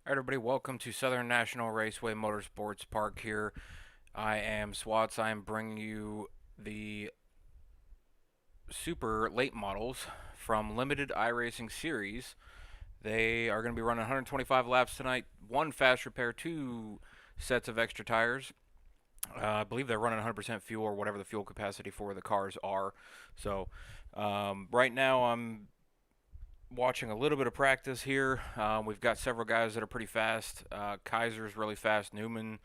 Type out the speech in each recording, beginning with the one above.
All right, everybody, welcome to Southern National Raceway Motorsports Park here. I am Swats. I am bringing you the super late models from Limited iRacing Series. They are going to be running 125 laps tonight, one fast repair, two sets of extra tires. I believe they're running 100% fuel or whatever the fuel capacity for the cars are. So, right now I'm watching a little bit of practice here. We've got several guys that are pretty fast. Kaiser's really fast. Newman,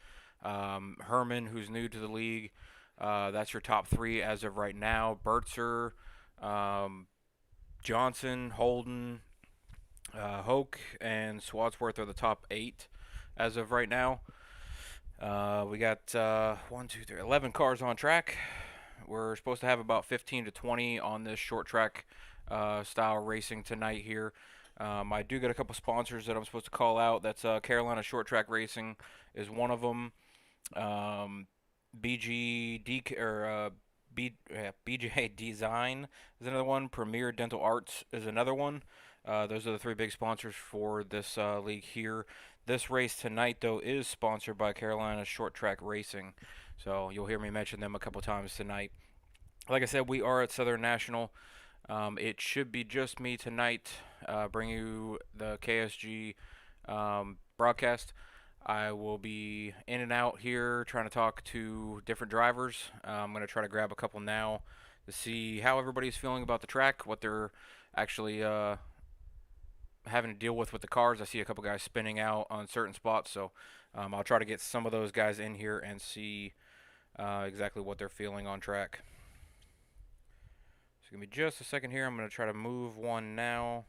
Herman, who's new to the league. That's your top three as of right now. Burtzer, um, Johnson, Holden, Hoke, and Swadsworth are the top eight as of right now. We got 11 cars on track. We're supposed to have about 15 to 20 on this short track style racing tonight here. I do get a couple sponsors that I'm supposed to call out. That's Carolina Short Track Racing is one of them. Um, BG or BJ Design is another one. Premier Dental Arts is another one. Those are the three big sponsors for this league here. This race tonight, though, is sponsored by Carolina Short Track Racing, so you'll hear me mention them a couple times tonight. Like I said, we are at Southern National. It should be just me tonight, bringing you the KSG broadcast. I will be in and out here trying to talk to different drivers. I'm going to try to grab a couple now to see how everybody's feeling about the track, what they're actually having to deal with the cars. I see a couple guys spinning out on certain spots, so I'll try to get some of those guys in here and see exactly what they're feeling on track. So give me just a second here. I'm going to try to move one now.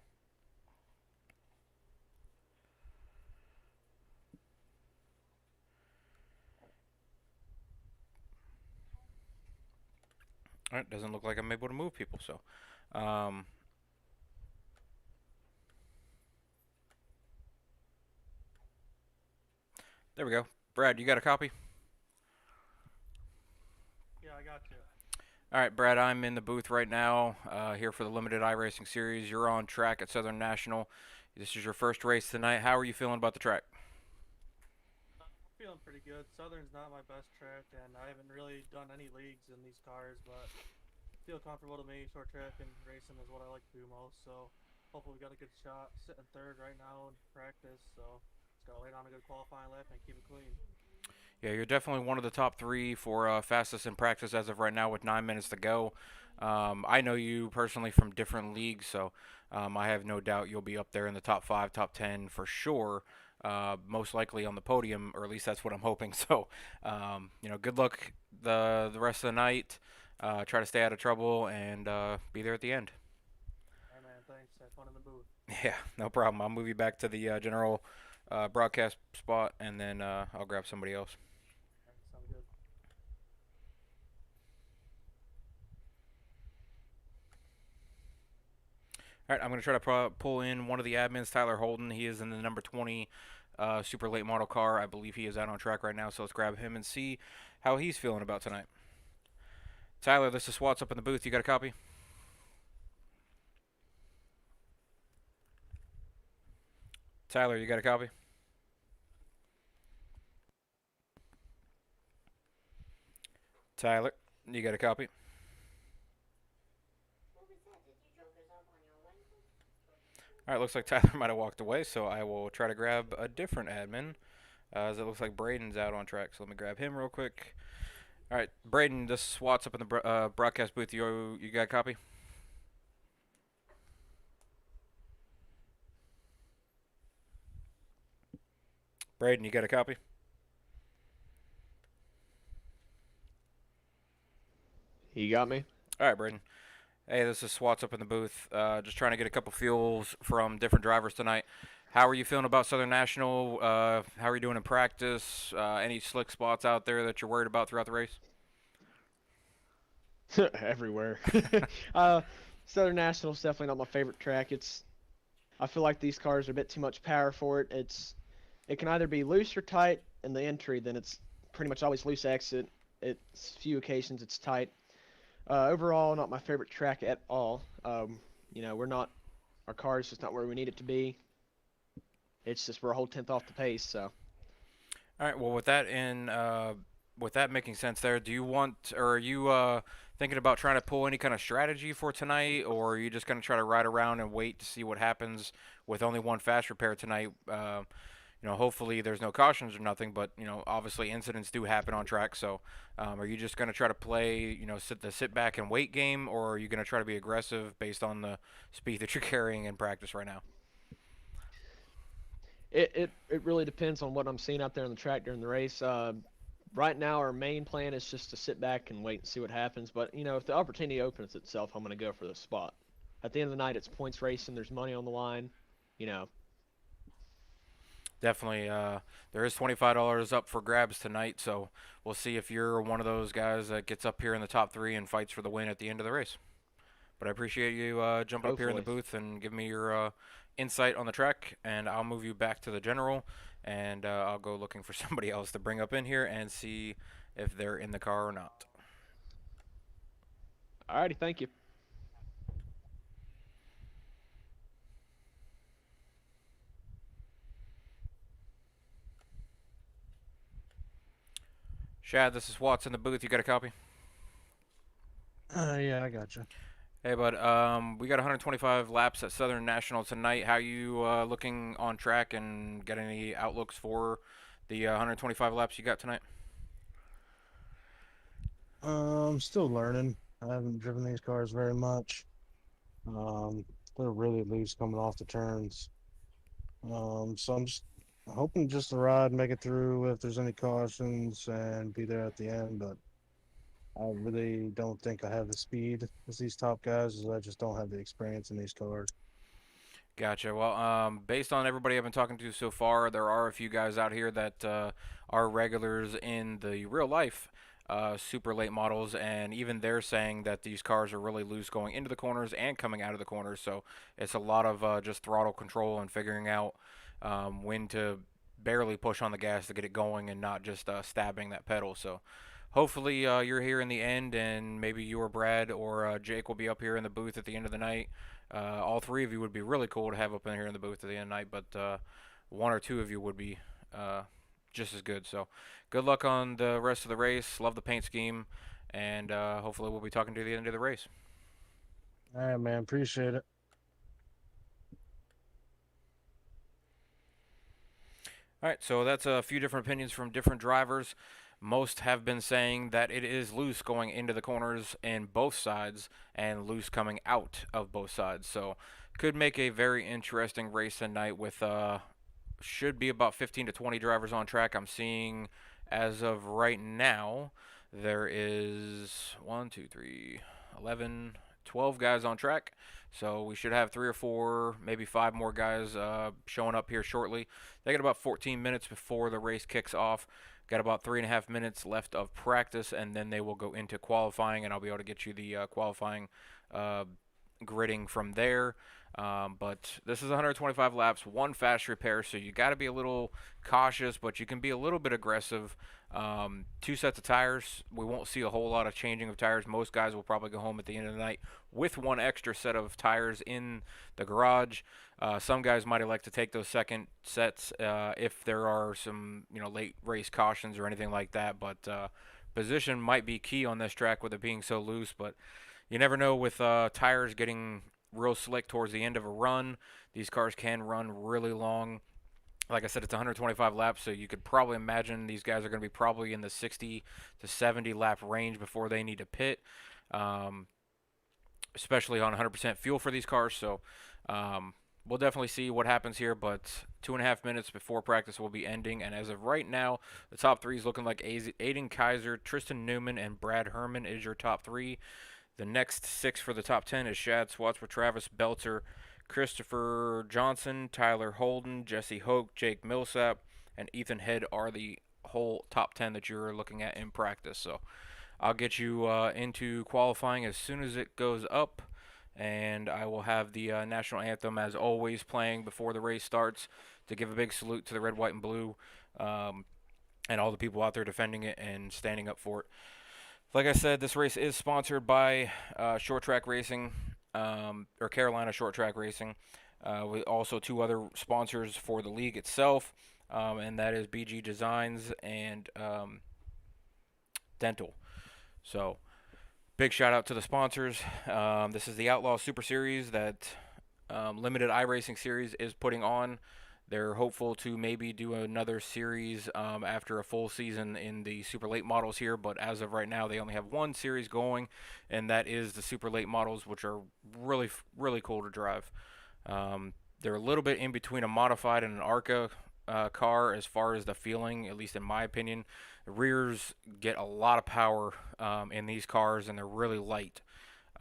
All right, doesn't look like I'm able to move people, so there we go. Brad, you got a copy? Yeah, I got you. All right, Brad, I'm in the booth right now here for the Limited iRacing Series. You're on track at Southern National. This is your first race tonight. How are you feeling about the track? I'm feeling pretty good. Southern's not my best track, and I haven't really done any leagues in these cars, but feel comfortable to me. Short track and racing is what I like to do most, so hopefully we got a good shot. Sitting third right now in practice, so just gotta lay down a good qualifying lap and keep it clean. Yeah, you're definitely one of the top three for fastest in practice as of right now with 9 minutes to go. I know you personally from different leagues, so I have no doubt you'll be up there in the top five, top 10 for sure. Most likely on the podium, or at least that's what I'm hoping. So, good luck the rest of the night. Try to stay out of trouble and be there at the end. All right, man. Thanks. Have fun in the booth. Yeah, no problem. I'll move you back to the general broadcast spot, and then I'll grab somebody else. All right, sounds good. All right, I'm going to try to pull in one of the admins, Tyler Holden. He is in the number 20 super late model car. I believe he is out on track right now, so let's grab him and see how he's feeling about tonight. Tyler, this is Swats up in the booth. You got a copy? Tyler, you got a copy? Tyler, you got a copy? All right, looks like Tyler might have walked away, so I will try to grab a different admin, as it looks like Braden's out on track. So let me grab him real quick. All right, Braden, this is Swats up in the broadcast booth. You got a copy? Braden, you got a copy? You got me? All right, Braden. Hey, this is Swats up in the booth. Just trying to get a couple feels from different drivers tonight. How are you feeling about Southern National? How are you doing in practice? Any slick spots out there that you're worried about throughout the race? Everywhere. uh, Southern National is definitely not my favorite track. I feel like these cars are a bit too much power for it. It can either be loose or tight in the entry, then it's pretty much always loose exit. It's few occasions it's tight. Overall, not my favorite track at all. We're not our car is just not where we need it to be. It's just we're a whole tenth off the pace. So All right. Well, with that making sense, there, do you want, or are you thinking about trying to pull any kind of strategy for tonight, or are you just gonna try to ride around and wait to see what happens with only one fast repair tonight? Hopefully there's no cautions or nothing, but obviously incidents do happen on track. So, are you just gonna try to play, sit back and wait game, or are you gonna try to be aggressive based on the speed that you're carrying in practice right now? it really depends on what I'm seeing out there on the track during the race. Right now, our main plan is just to sit back and wait and see what happens. But if the opportunity opens itself, I'm going to go for the spot. At the end of the night, it's points racing. There's money on the line. You know, Definitely, there is $25 up for grabs tonight, so we'll see if you're one of those guys that gets up here in the top three and fights for the win at the end of the race. But I appreciate you jumping up here in the hopefully. booth and giving me your insight on the track, and I'll move you back to the general, and I'll go looking for somebody else to bring up in here and see if they're in the car or not. Alrighty, thank you. Shad, this is Watts in the booth. You got a copy? Yeah, I gotcha. Hey, bud. We got 125 laps at Southern National tonight. How you looking on track, and got any outlooks for the 125 laps you got tonight? Still learning. I haven't driven these cars very much. Um, they're really loose coming off the turns. So I'm just hoping just to ride, make it through if there's any cautions, and be there at the end. But I really don't think I have the speed as these top guys, as I just don't have the experience in these cars. Gotcha. Well, based on everybody I've been talking to so far, there are a few guys out here that are regulars in the real life super late models, and even they're saying that these cars are really loose going into the corners and coming out of the corners. So it's a lot of just throttle control and figuring out when to barely push on the gas to get it going and not just stabbing that pedal. So hopefully you're here in the end, and maybe you or Brad or Jake will be up here in the booth at the end of the night. All three of you would be really cool to have up in here in the booth at the end of the night, but one or two of you would be uh, just as good. So good luck on the rest of the race. Love the paint scheme, and hopefully we'll be talking to you at the end of the race. All right, man. Appreciate it. All right, so that's a few different opinions from different drivers. Most have been saying that it is loose going into the corners in both sides and loose coming out of both sides. So could make a very interesting race tonight with should be about 15 to 20 drivers on track. I'm seeing as of right now there is 1, 2, 3, 11, 12 guys on track. So we should have three or four, maybe five more guys showing up here shortly. They got about 14 minutes before the race kicks off. Got about 3.5 minutes left of practice, and then they will go into qualifying, and I'll be able to get you the qualifying uh, gridding from there. But this is 125 laps, one fast repair, so you got to be a little cautious, but you can be a little bit aggressive. Two sets of tires. We won't see a whole lot of changing of tires. Most guys will probably go home at the end of the night with one extra set of tires in the garage. Some guys might like to take those second sets if there are some late race cautions or anything like that. But position might be key on this track with it being so loose. But you never know with tires getting real slick towards the end of a run. These cars can run really long. Like I said, it's 125 laps, so you could probably imagine these guys are going to be probably in the 60 to 70 lap range before they need to pit, um, especially on 100% fuel for these cars. So we'll definitely see what happens here, but 2.5 minutes before practice will be ending. And as of right now, the top three is looking like Aiden Kaiser, Tristan Newman, and Brad Herman is your top three. The next six for the top 10 is Shad Swartzman, Travis Belter, Christopher Johnson, Tyler Holden, Jesse Hoke, Jake Millsap, and Ethan Head are the whole top 10 that you're looking at in practice. So I'll get you into qualifying as soon as it goes up, and I will have the national anthem as always playing before the race starts to give a big salute to the red, white, and blue, and all the people out there defending it and standing up for it. Like I said, this race is sponsored by Short Track Racing, or Carolina Short Track Racing. with also 2 other sponsors for the league itself, and that is BG Designs and Dental. So big shout out to the sponsors. This is the Outlaw Super Series that Limited iRacing Series is putting on. They're hopeful to maybe do another series after a full season in the super late models here, but as of right now, they only have one series going, and that is the super late models, which are really, really cool to drive. They're a little bit in between a modified and an ARCA car as far as the feeling, at least in my opinion. The rears get a lot of power in these cars, and they're really light.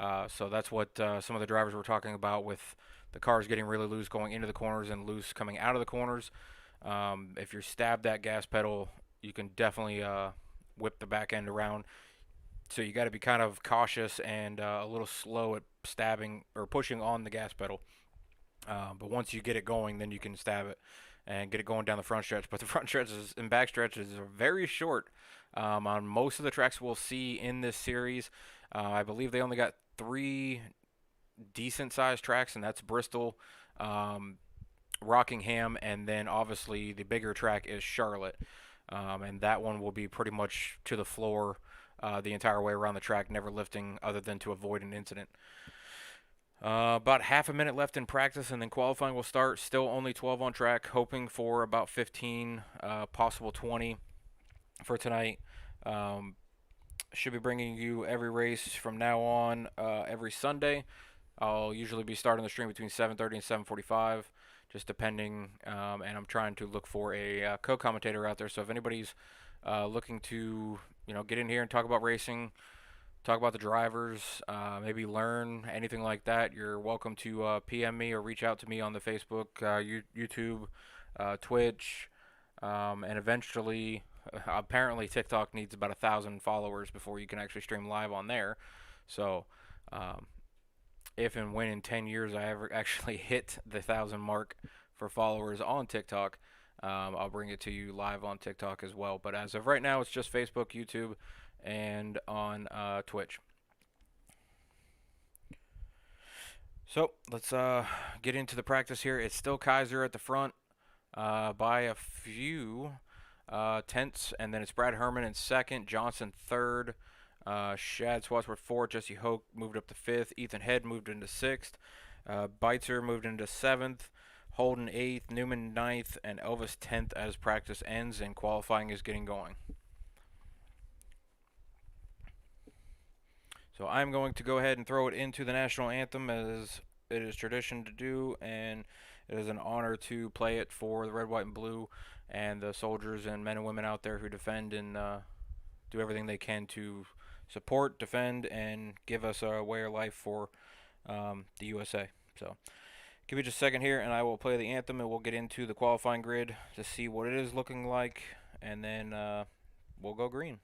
So that's what some of the drivers were talking about with the cars getting really loose going into the corners and loose coming out of the corners. If you stab that gas pedal, you can definitely whip the back end around. So you got to be kind of cautious and a little slow at stabbing or pushing on the gas pedal. But once you get it going, then you can stab it and get it going down the front stretch. But the front stretches and back stretches are very short on most of the tracks we'll see in this series. I believe they only got 3 decent sized tracks, and that's Bristol, Rockingham, and then obviously the bigger track is Charlotte. And that one will be pretty much to the floor the entire way around the track, never lifting other than to avoid an incident. About half a minute left in practice, and then qualifying will start. Still only 12 on track, hoping for about 15, possible 20 for tonight. Should be bringing you every race from now on every Sunday. I'll usually be starting the stream between 7:30 and 7:45, just depending. And I'm trying to look for a co-commentator out there. So if anybody's looking to, get in here and talk about racing, talk about the drivers, maybe learn anything like that, you're welcome to PM me or reach out to me on the Facebook, YouTube, Twitch, and eventually, apparently TikTok needs about 1,000 followers before you can actually stream live on there. So if and when in 10 years I ever actually hit the 1,000 mark for followers on TikTok, I'll bring it to you live on TikTok as well. But as of right now, it's just Facebook, YouTube, and on Twitch. So let's get into the practice here. It's still Kaiser at the front by a few tenths, and then it's Brad Herman in second, Johnson third, Shad Swatsworth fourth, Jesse Hoke moved up to fifth, Ethan Head moved into sixth, Beitzer moved into seventh, Holden eighth, Newman ninth, and Elvis 10th as practice ends and qualifying is getting going. So I'm going to go ahead and throw it into the national anthem as it is tradition to do, and it is an honor to play it for the red, white, and blue and the soldiers and men and women out there who defend and do everything they can to support, defend, and give us a way of life for the USA. So give me just a second here, and I will play the anthem, and we'll get into the qualifying grid to see what it is looking like, and then we'll go green.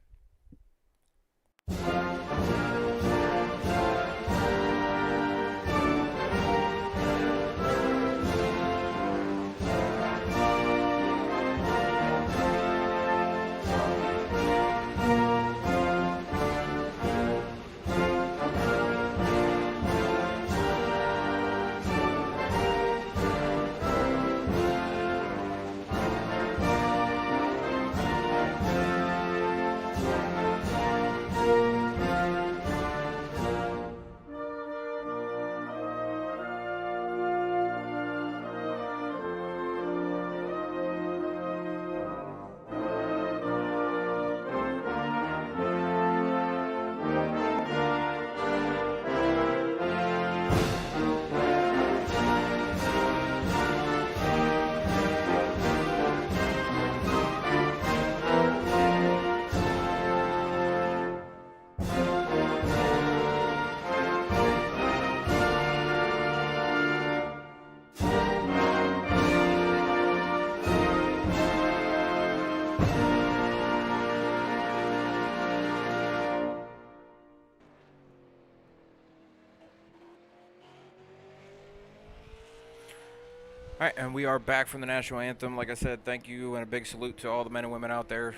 All right, and we are back from the national anthem. Like I said, thank you and a big salute to all the men and women out there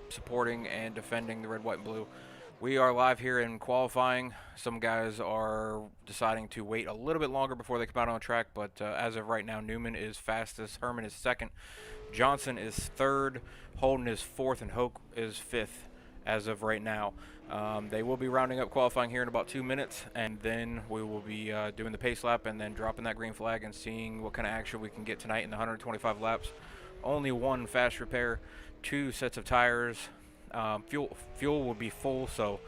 supporting and defending the red, white, and blue. We are live here in qualifying. Some guys are deciding to wait a little bit longer before they come out on track, but as of right now, Newman is fastest, Herman is second, Johnson is third, Holden is fourth, and Hoke is fifth as of right now. They will be rounding up qualifying here in about 2 minutes, and then we will be doing the pace lap and then dropping that green flag and seeing what kind of action we can get tonight in the 125 laps. Only one fast repair, 2 sets of tires. Fuel will be full, so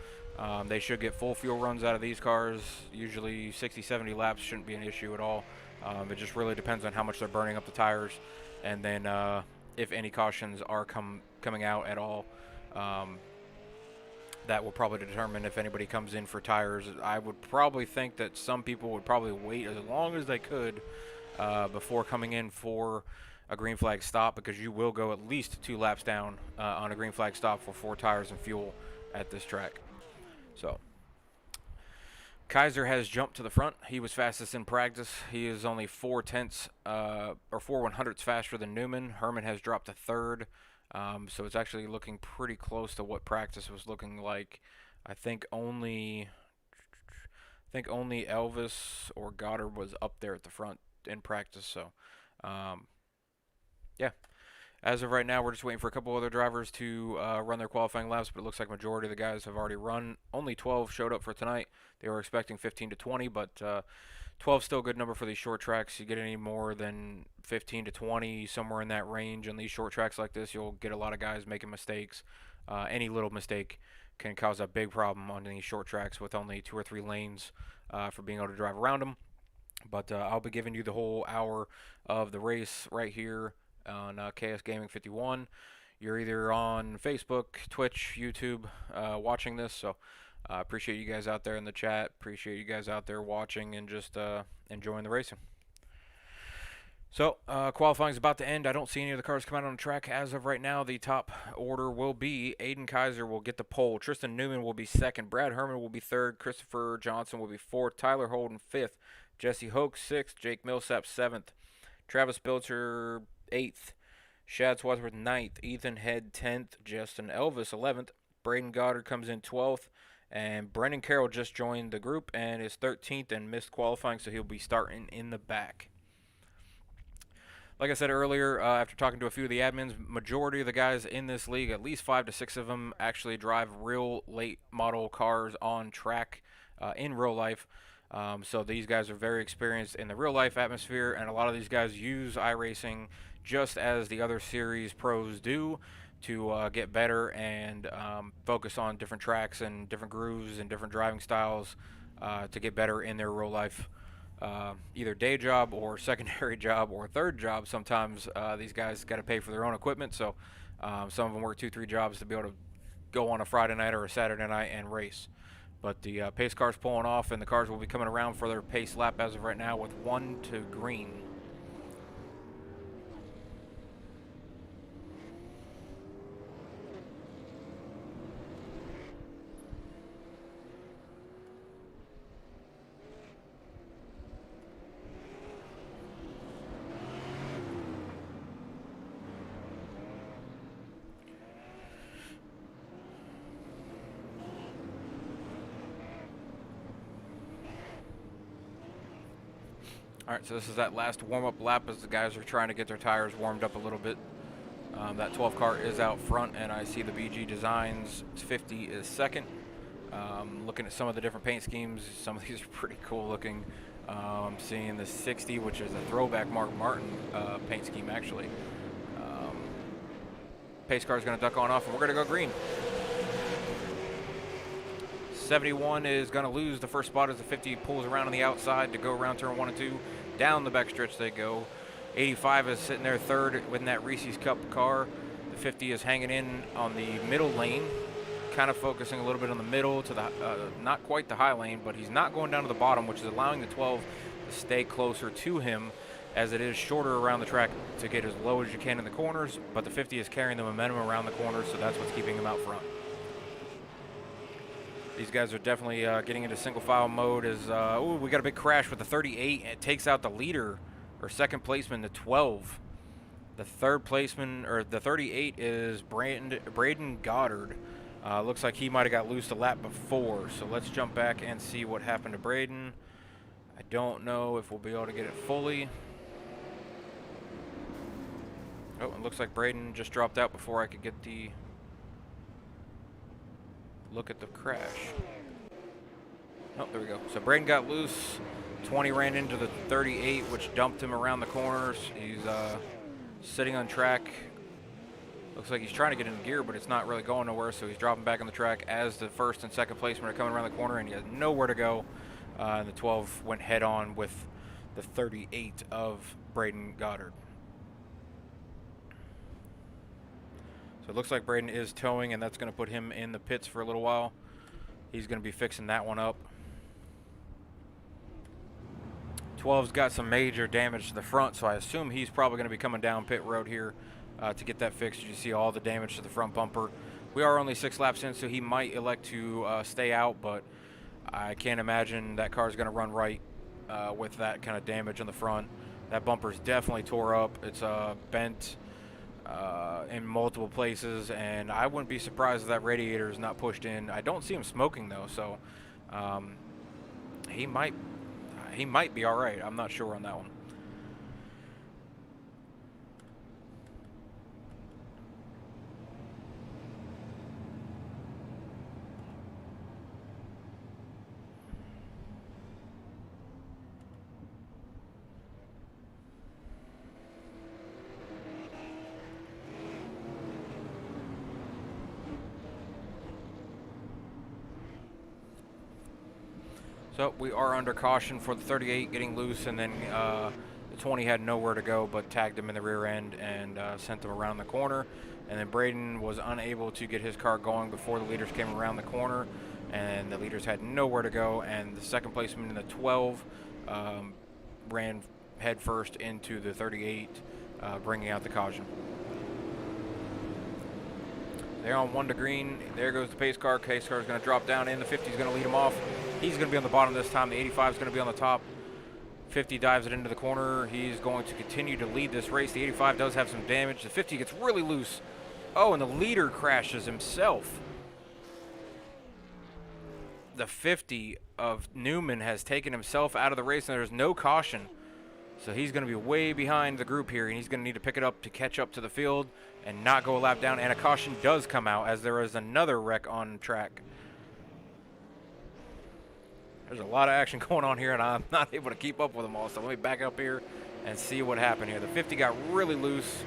they should get full fuel runs out of these cars. Usually 60-70 laps shouldn't be an issue at all. It just really depends on how much they're burning up the tires, and then if any cautions are coming out at all. That will probably determine if anybody comes in for tires. I would probably think that some people would probably wait as long as they could before coming in for a green flag stop, because you will go at least 2 laps down on a green flag stop for 4 tires and fuel at this track. So Kaiser has jumped to the front. He was fastest in practice. He is only 4/10 or 4/100ths faster than Newman. Herman has dropped to third, so it's actually looking pretty close to what practice was looking like. I think only Elvis or Goddard was up there at the front in practice. So yeah, as of right now, we're just waiting for a couple other drivers to run their qualifying laps, but it looks like majority of the guys have already run. Only 12 showed up for tonight. They were expecting 15 to 20, but 12 is still a good number for these short tracks. You get any more than 15 to 20, somewhere in that range on these short tracks like this, you'll get a lot of guys making mistakes. Any little mistake can cause a big problem on these short tracks with only 2 or 3 lanes for being able to drive around them. But I'll be giving you the whole hour of the race right here on KS Gaming 51. You're either on Facebook, Twitch, YouTube watching this, so appreciate you guys out there in the chat, appreciate you guys out there watching and just enjoying the racing. So qualifying is about to end. I don't see any of the cars come out on the track as of right now. The top order will be Aiden Kaiser will get the pole, Tristan Newman will be second, Brad Herman will be third, Christopher Johnson will be fourth, Tyler Holden fifth, Jesse Hoke sixth, Jake Millsap seventh, Travis Bilcher 8th, Shad Swadsworth 9th, Ethan Head 10th, Justin Elvis 11th, Braden Goddard comes in 12th, and Brendan Carroll just joined the group and is 13th and missed qualifying, so he'll be starting in the back. Like I said earlier, after talking to a few of the admins, majority of the guys in this league, at least 5 to 6 of them, actually drive real late model cars on track in real life. So these guys are very experienced in the real life atmosphere, and a lot of these guys use iRacing just as the other series pros do to get better and focus on different tracks and different grooves and different driving styles to get better in their real life either day job or secondary job or third job. Sometimes these guys got to pay for their own equipment, so some of them work 2-3 jobs to be able to go on a Friday night or a Saturday night and race. But the pace car's pulling off, and the cars will be coming around for their pace lap as of right now with 1 to green. Alright, so this is that last warm-up lap as the guys are trying to get their tires warmed up a little bit. That 12 car is out front, and I see the BG Designs 50 is second. Looking at some of the different paint schemes, some of these are pretty cool looking. I'm seeing the 60, which is a throwback Mark Martin paint scheme, actually. Pace car is going to duck on off, and we're going to go green. 71 is going to lose the first spot as the 50 pulls around on the outside to go around turn 1 and 2. Down the backstretch they go. 85 is sitting there third within that Reese's Cup car. The 50 is hanging in on the middle lane, kind of focusing a little bit on the middle to the not quite the high lane, but he's not going down to the bottom, which is allowing the 12 to stay closer to him, as it is shorter around the track to get as low as you can in the corners, but the 50 is carrying the momentum around the corners, so that's what's keeping him out front. These guys are definitely getting into single file mode as, ooh, we got a big crash with the 38, and it takes out the leader, or second placeman, the 12. The third placeman, or the 38 is Braden Goddard. Looks like he might have got loose a lap before, so let's jump back and see what happened to Braden. I don't know if we'll be able to get it fully. Oh, it looks like Braden just dropped out before I could get the look at the crash. Oh, there we go. So Braden got loose. 20 ran into the 38, which dumped him around the corners. He's sitting on track. Looks like he's trying to get into gear, but it's not really going nowhere, so he's dropping back on the track as the first and second placemen are coming around the corner, and he has nowhere to go. And the 12 went head-on with the 38 of Braden Goddard. So it looks like Braden is towing, and that's going to put him in the pits for a little while. He's going to be fixing that one up. 12's got some major damage to the front, so I assume he's probably going to be coming down pit road here to get that fixed. You see all the damage to the front bumper. We are only 6 laps in, so he might elect to stay out, but I can't imagine that car's going to run right with that kind of damage on the front. That bumper's definitely tore up. It's bent in multiple places, and I wouldn't be surprised if that radiator is not pushed in. I don't see him smoking though, so he might be all right. I'm not sure on that one. So we are under caution for the 38 getting loose, and then the 20 had nowhere to go but tagged him in the rear end and sent him around the corner. And then Braden was unable to get his car going before the leaders came around the corner, and the leaders had nowhere to go. And the second placeman in the 12 ran headfirst into the 38, bringing out the caution. They're on 1 to green. There goes the pace car. Pace car is going to drop down in. The 50 is going to lead him off. He's going to be on the bottom this time. The 85 is going to be on the top. 50 dives it into the corner. He's going to continue to lead this race. The 85 does have some damage. The 50 gets really loose. Oh, and the leader crashes himself. The 50 of Newman has taken himself out of the race, and there's no caution. So he's going to be way behind the group here, and he's going to need to pick it up to catch up to the field and not go a lap down. And a caution does come out as there is another wreck on track. There's a lot of action going on here, and I'm not able to keep up with them all. So let me back up here and see what happened here. The 50 got really loose,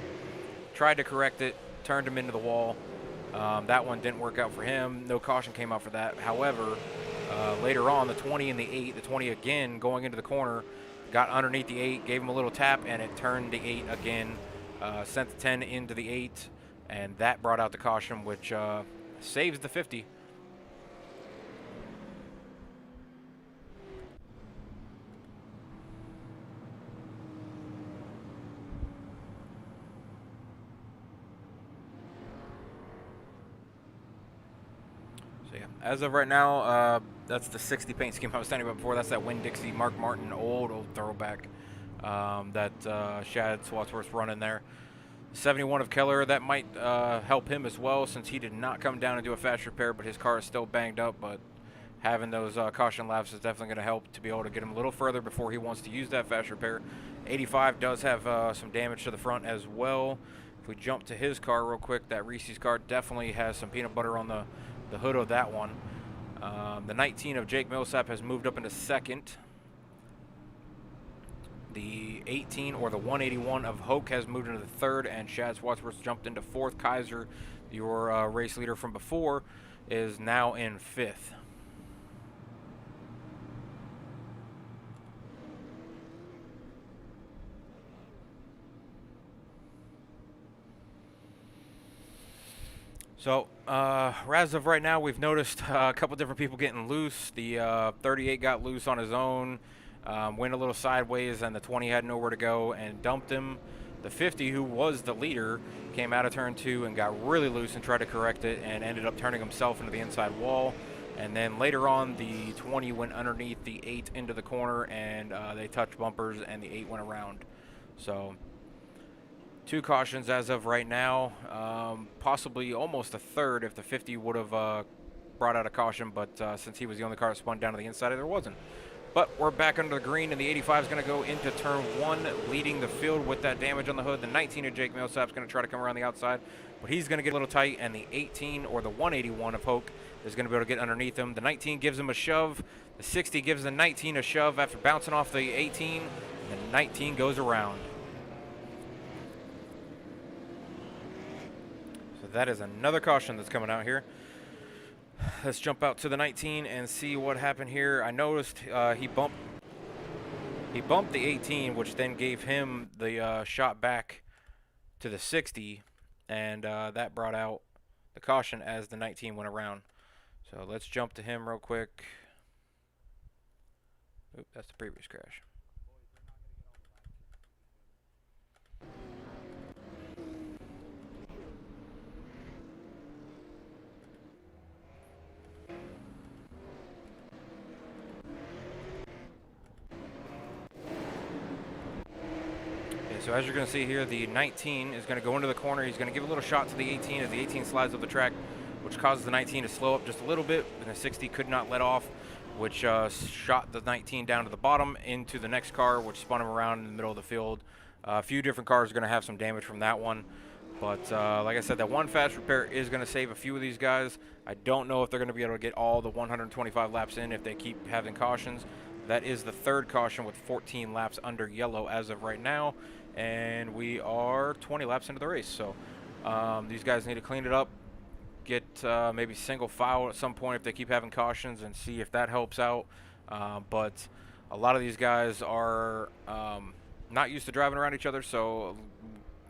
tried to correct it, turned him into the wall. That one didn't work out for him. No caution came out for that. However, later on, the 20 and the 8, the 20 again going into the corner, got underneath the 8, gave him a little tap, and it turned the 8 again, sent the 10 into the 8, and that brought out the caution, which saves the 50. So yeah, as of right now, that's the 60 paint scheme I was telling you about before. That's that Winn-Dixie Mark Martin old throwback that Shad Swatsworth's running there. 71 of Keller, that might help him as well, since he did not come down and do a fast repair, but his car is still banged up. But having those caution laps is definitely going to help to be able to get him a little further before he wants to use that fast repair. 85 does have some damage to the front as well. If we jump to his car real quick, that Reese's car definitely has some peanut butter on the hood of that one. The 19 of Jake Millsap has moved up into second. The 18, or the 181 of Hoke, has moved into the third, and Shad Swatsworth jumped into fourth. Kaiser, your race leader from before, is now in fifth. So, as of right now, we've noticed a couple different people getting loose. The 38 got loose on his own, went a little sideways, and the 20 had nowhere to go and dumped him. The 50, who was the leader, came out of turn 2 and got really loose and tried to correct it and ended up turning himself into the inside wall. And then later on, the 20 went underneath the 8 into the corner, and they touched bumpers, and the 8 went around. So 2 cautions as of right now, possibly almost a third if the 50 would have brought out a caution, but since he was the only car that spun down to the inside, there wasn't. But we're back under the green, and the 85 is going to go into turn 1, leading the field with that damage on the hood. The 19 of Jake Millsap is going to try to come around the outside, but he's going to get a little tight, and the 18 or the 181 of Hoke is going to be able to get underneath him. The 19 gives him a shove. The 60 gives the 19 a shove after bouncing off the 18, and the 19 goes around. So that is another caution that's coming out here. Let's jump out to the 19 and see what happened here. I noticed he bumped the 18, which then gave him the shot back to the 60, and that brought out the caution as the 19 went around. So let's jump to him real quick. Oop, that's the previous crash. So as you're going to see here, the 19 is going to go into the corner. He's going to give a little shot to the 18 as the 18 slides up the track, which causes the 19 to slow up just a little bit, and the 60 could not let off, which shot the 19 down to the bottom into the next car, which spun him around in the middle of the field. A few different cars are going to have some damage from that one. But like I said, that one fast repair is going to save a few of these guys. I don't know if they're going to be able to get all the 125 laps in if they keep having cautions. That is the third caution with 14 laps under yellow as of right now. And we are 20 laps into the race. So these guys need to clean it up, get maybe single file at some point if they keep having cautions, and see if that helps out. But a lot of these guys are not used to driving around each other, so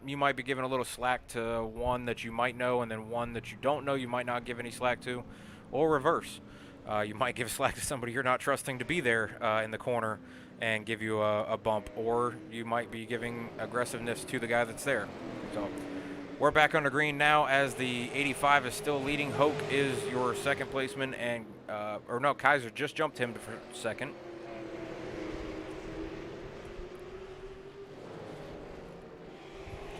you might be giving a little slack to one that you might know, and then one that you don't know you might not give any slack to, or reverse. You might give slack to somebody you're not trusting to be there in the corner and give you a bump, or you might be giving aggressiveness to the guy that's there. So we're back under green now as the 85 is still leading. Hoke is your second placeman, and or no, Kaiser just jumped him for second.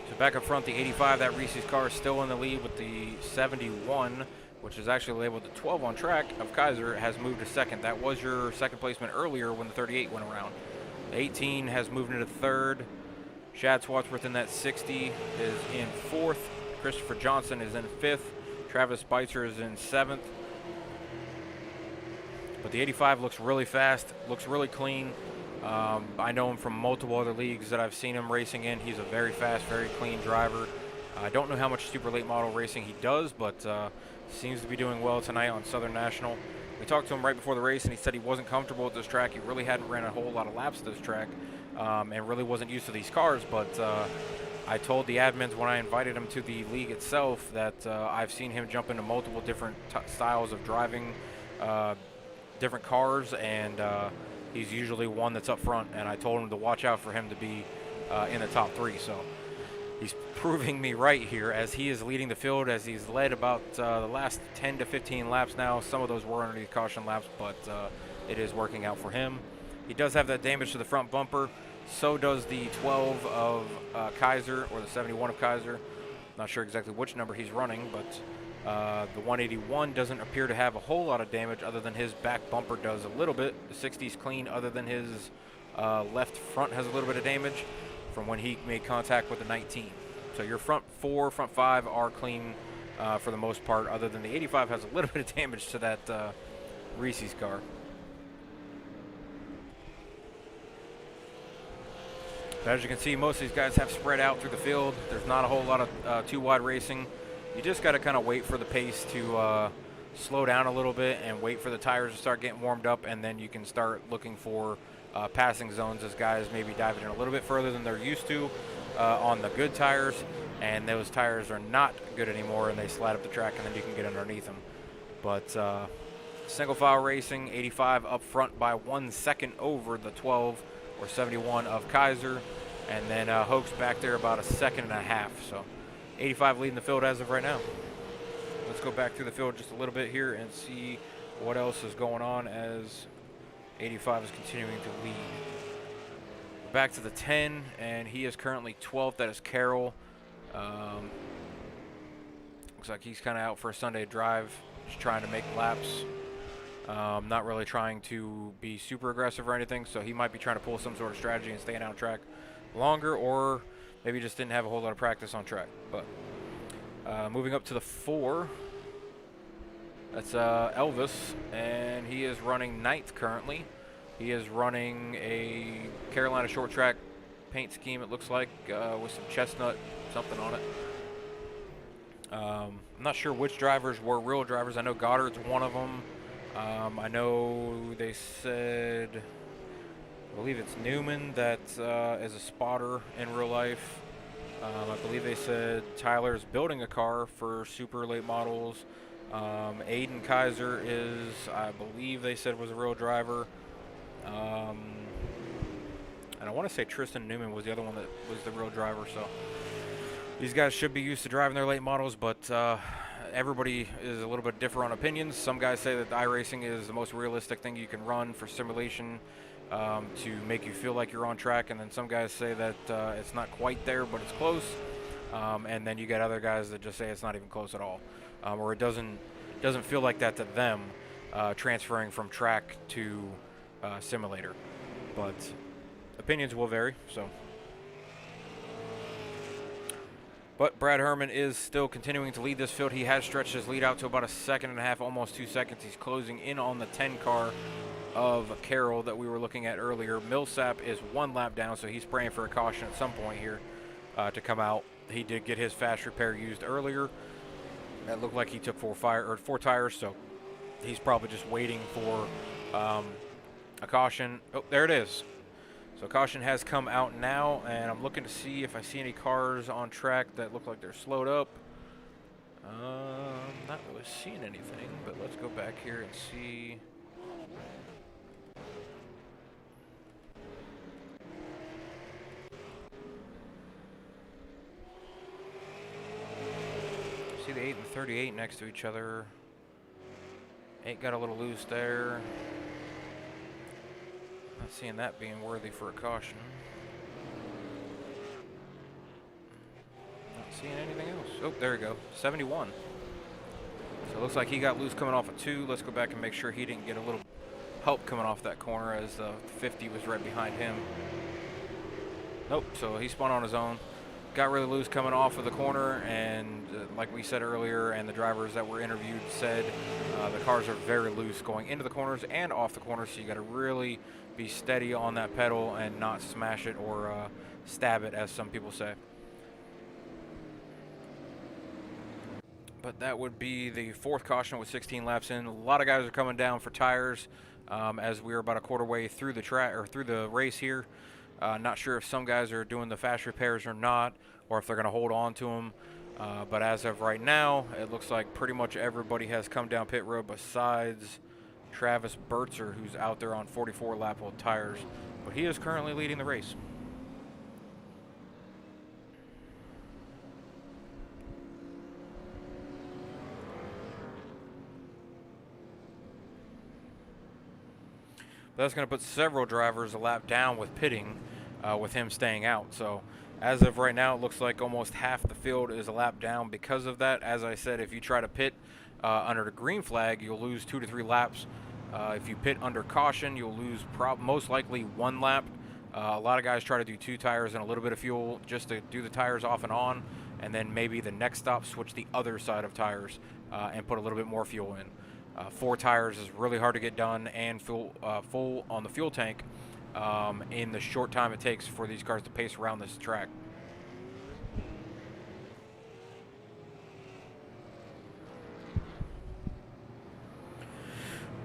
So back up front, the 85, that Reese's car is still in the lead with the 71, which is actually labeled the 12 on track of Kaiser, has moved to second. That was your second placement earlier when the 38 went around. The 18 has moved into third. Shad Swatsworth in that 60 is in fourth. Christopher Johnson is in fifth. Travis Beitzer is in seventh. But the 85 looks really fast, looks really clean. I know him from multiple other leagues that I've seen him racing in. He's a very fast, very clean driver. I don't know how much super late model racing he does, but seems to be doing well tonight on Southern National. We talked to him right before the race, and he said he wasn't comfortable at this track. He really hadn't ran a whole lot of laps at this track, and really wasn't used to these cars. But I told the admins when I invited him to the league itself that I've seen him jump into multiple different styles of driving different cars, and he's usually one that's up front. And I told him to watch out for him to be in the top three. So he's proving me right here as he is leading the field, as he's led about the last 10 to 15 laps now. Some of those were underneath caution laps, but it is working out for him. He does have that damage to the front bumper. So does the 12 of Kaiser, or the 71 of Kaiser. Not sure exactly which number he's running, but the 181 doesn't appear to have a whole lot of damage other than his back bumper does a little bit. The 60's clean other than his left front has a little bit of damage from when he made contact with the 19. So your front four, front five are clean for the most part, other than the 85 has a little bit of damage to that Reese's car. But as you can see, most of these guys have spread out through the field. There's not a whole lot of too wide racing. You just got to kind of wait for the pace to slow down a little bit and wait for the tires to start getting warmed up, and then you can start looking for passing zones as guys maybe diving in a little bit further than they're used to on the good tires, and those tires are not good anymore, and they slide up the track, and then you can get underneath them. But single file racing, 85 up front by 1 second over the 12 or 71 of Kaiser, and then Hoke's back there about a second and a half. So 85 leading the field as of right now. Let's go back through the field just a little bit here and see what else is going on as 85 is continuing to lead. back to the 10, and he is currently 12th. That is Carroll. Looks like he's kind of out for a Sunday drive, just trying to make laps. Not really trying to be super aggressive or anything, so he might be trying to pull some sort of strategy and staying out track longer, or maybe just didn't have a whole lot of practice on track. But moving up to the 4, that's Elvis, and he is running 9th currently. He is running a Carolina short track paint scheme, it looks like, with some chestnut something on it. I'm not sure which drivers were real drivers. I know Goddard's one of them. I know they said, I believe it's Newman that is a spotter in real life. I believe they said Tyler's building a car for super late models. Aiden Kaiser is, I believe they said, was a real driver. And I want to say Tristan Newman was the other one that was the real driver. So these guys should be used to driving their late models, but everybody is a little bit different on opinions. Some guys say that iRacing is the most realistic thing you can run for simulation to make you feel like you're on track, and then some guys say that it's not quite there, but it's close. And then you got other guys that just say it's not even close at all, or it doesn't feel like that to them, transferring from track to simulator. But opinions will vary. So. But Brad Herman is still continuing to lead this field. He has stretched his lead out to about 1.5 seconds, almost 2 seconds. He's closing in on the 10 car of Carroll that we were looking at earlier. Millsap is 1 lap down, so he's praying for a caution at some point here to come out. He did get his fast repair used earlier. That looked like he took 4 tires, so he's probably just waiting for a caution. Oh, there it is. So caution has come out now, and I'm looking to see if I see any cars on track that look like they're slowed up. Not really seeing anything, but let's go back here and see. See the 8 and 38 next to each other. 8 got a little loose there. Not seeing that being worthy for a caution. Not seeing anything else. Oh, there we go. 71. So it looks like he got loose coming off a 2. Let's go back and make sure he didn't get a little help coming off that corner, as the 50 was right behind him. Nope, so he spun on his own. Got really loose coming off of the corner, and like we said earlier, and the drivers that were interviewed said, the cars are very loose going into the corners and off the corners, so you got to really be steady on that pedal and not smash it or stab it, as some people say. But that would be the 4th caution with 16 laps in. A lot of guys are coming down for tires as we are about a quarter way through the track, or through the race here. Not sure if some guys are doing the fast repairs or not, or if they're going to hold on to them. But as of right now, it looks like pretty much everybody has come down pit road besides Travis Burtzer, who's out there on 44 lap old tires. But he is currently leading the race. That's going to put several drivers a lap down with pitting, with him staying out. So as of right now, it looks like almost half the field is a lap down because of that. As I said, if you try to pit under the green flag, you'll lose 2 to 3 laps. If you pit under caution, you'll lose most likely 1 lap. A lot of guys try to do 2 tires and a little bit of fuel just to do the tires off and on, and then maybe the next stop switch the other side of tires and put a little bit more fuel in. 4 tires is really hard to get done and full on the fuel tank in the short time it takes for these cars to pace around this track.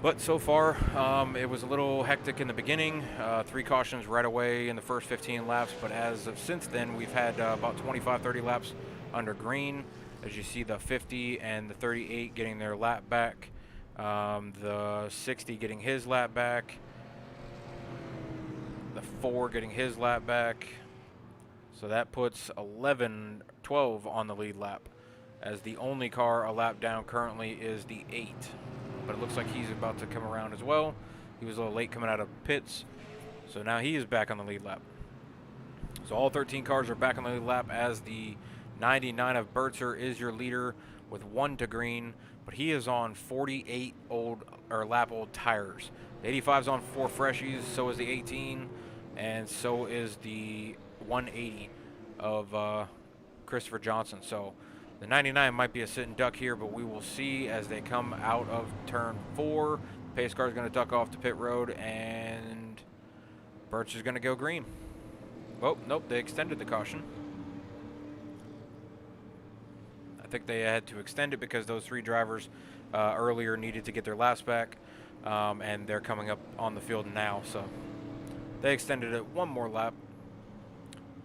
But so far, it was a little hectic in the beginning. 3 cautions right away in the first 15 laps, but as of since then, we've had about 25-30 laps under green. As you see, the 50 and the 38 getting their lap back. The 60 getting his lap back, the 4 getting his lap back, so that puts 12 on the lead lap, as the only car a lap down currently is the 8, but it looks like he's about to come around as well. He was a little late coming out of pits, so now he is back on the lead lap. So all 13 cars are back on the lead lap as the 99 of Bertzer is your leader with 1 to green, but he is on 48 lap old tires. The 85's on 4 freshies, so is the 18, and so is the 180 of Christopher Johnson. So the 99 might be a sitting duck here, but we will see as they come out of turn 4. The pace car is going to duck off to pit road, and Birch is going to go green. Oh, nope, they extended the caution. I think they had to extend it because those 3 drivers earlier needed to get their laps back, and they're coming up on the field now, so they extended it 1 more lap.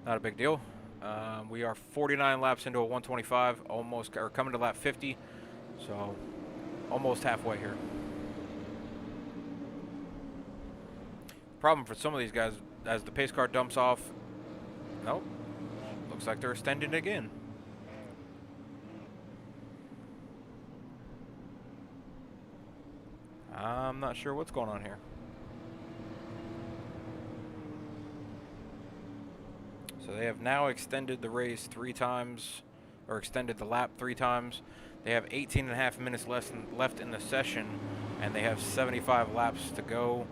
Not a big deal. We are 49 laps into a 125, almost, or coming to lap 50, so almost halfway here. Problem for some of these guys, as the pace car dumps off, nope, looks like they're extending it again. I'm not sure what's going on here. So they have now extended the race 3 times, or extended the lap 3 times. They have 18.5 minutes left in the session, and they have 75 laps to go.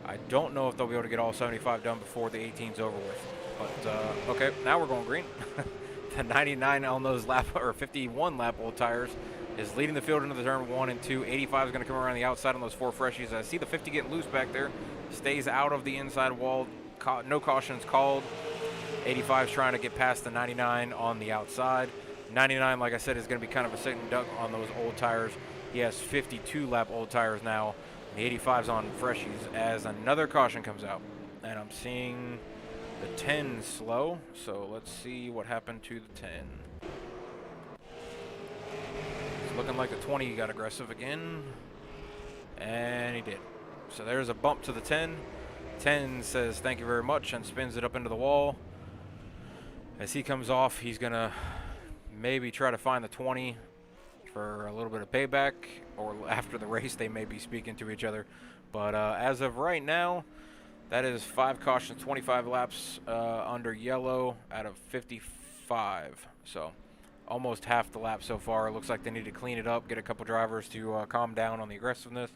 I don't know if they'll be able to get all 75 done before the 18's over with. But, okay, now we're going green. The 99 on those 51 lap old tires is leading the field into the turn 1 and 2. 85 is going to come around the outside on those 4 freshies. I see the 50 getting loose back there. Stays out of the inside wall. No cautions called. 85 is trying to get past the 99 on the outside. 99, like I said, is going to be kind of a sitting duck on those old tires. He has 52 lap old tires now. The 85's on freshies as another caution comes out. And I'm seeing the 10 slow. So let's see what happened to the 10. It's looking like the 20 got aggressive again. And he did. So there's a bump to the 10. 10 says thank you very much and spins it up into the wall. As he comes off, he's going to maybe try to find the 20 for a little bit of payback, or after the race they may be speaking to each other. But as of right now, that is 5 cautions, 25 laps under yellow out of 55. So almost half the lap so far. It looks like they need to clean it up, get a couple drivers to calm down on the aggressiveness,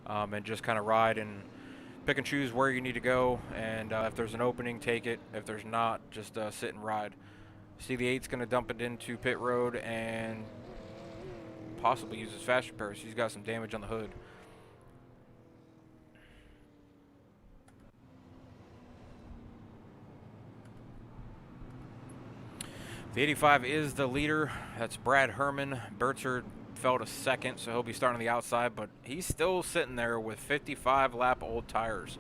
and just kind of ride and pick and choose where you need to go, and if there's an opening, take it. If there's not, just sit and ride. See the 8's going to dump it into pit road and possibly use his fast repairs. He's got some damage on the hood. The 85 is the leader. That's Brad Herman. Bertzer fell to second, so he'll be starting on the outside, but he's still sitting there with 55 lap old tires.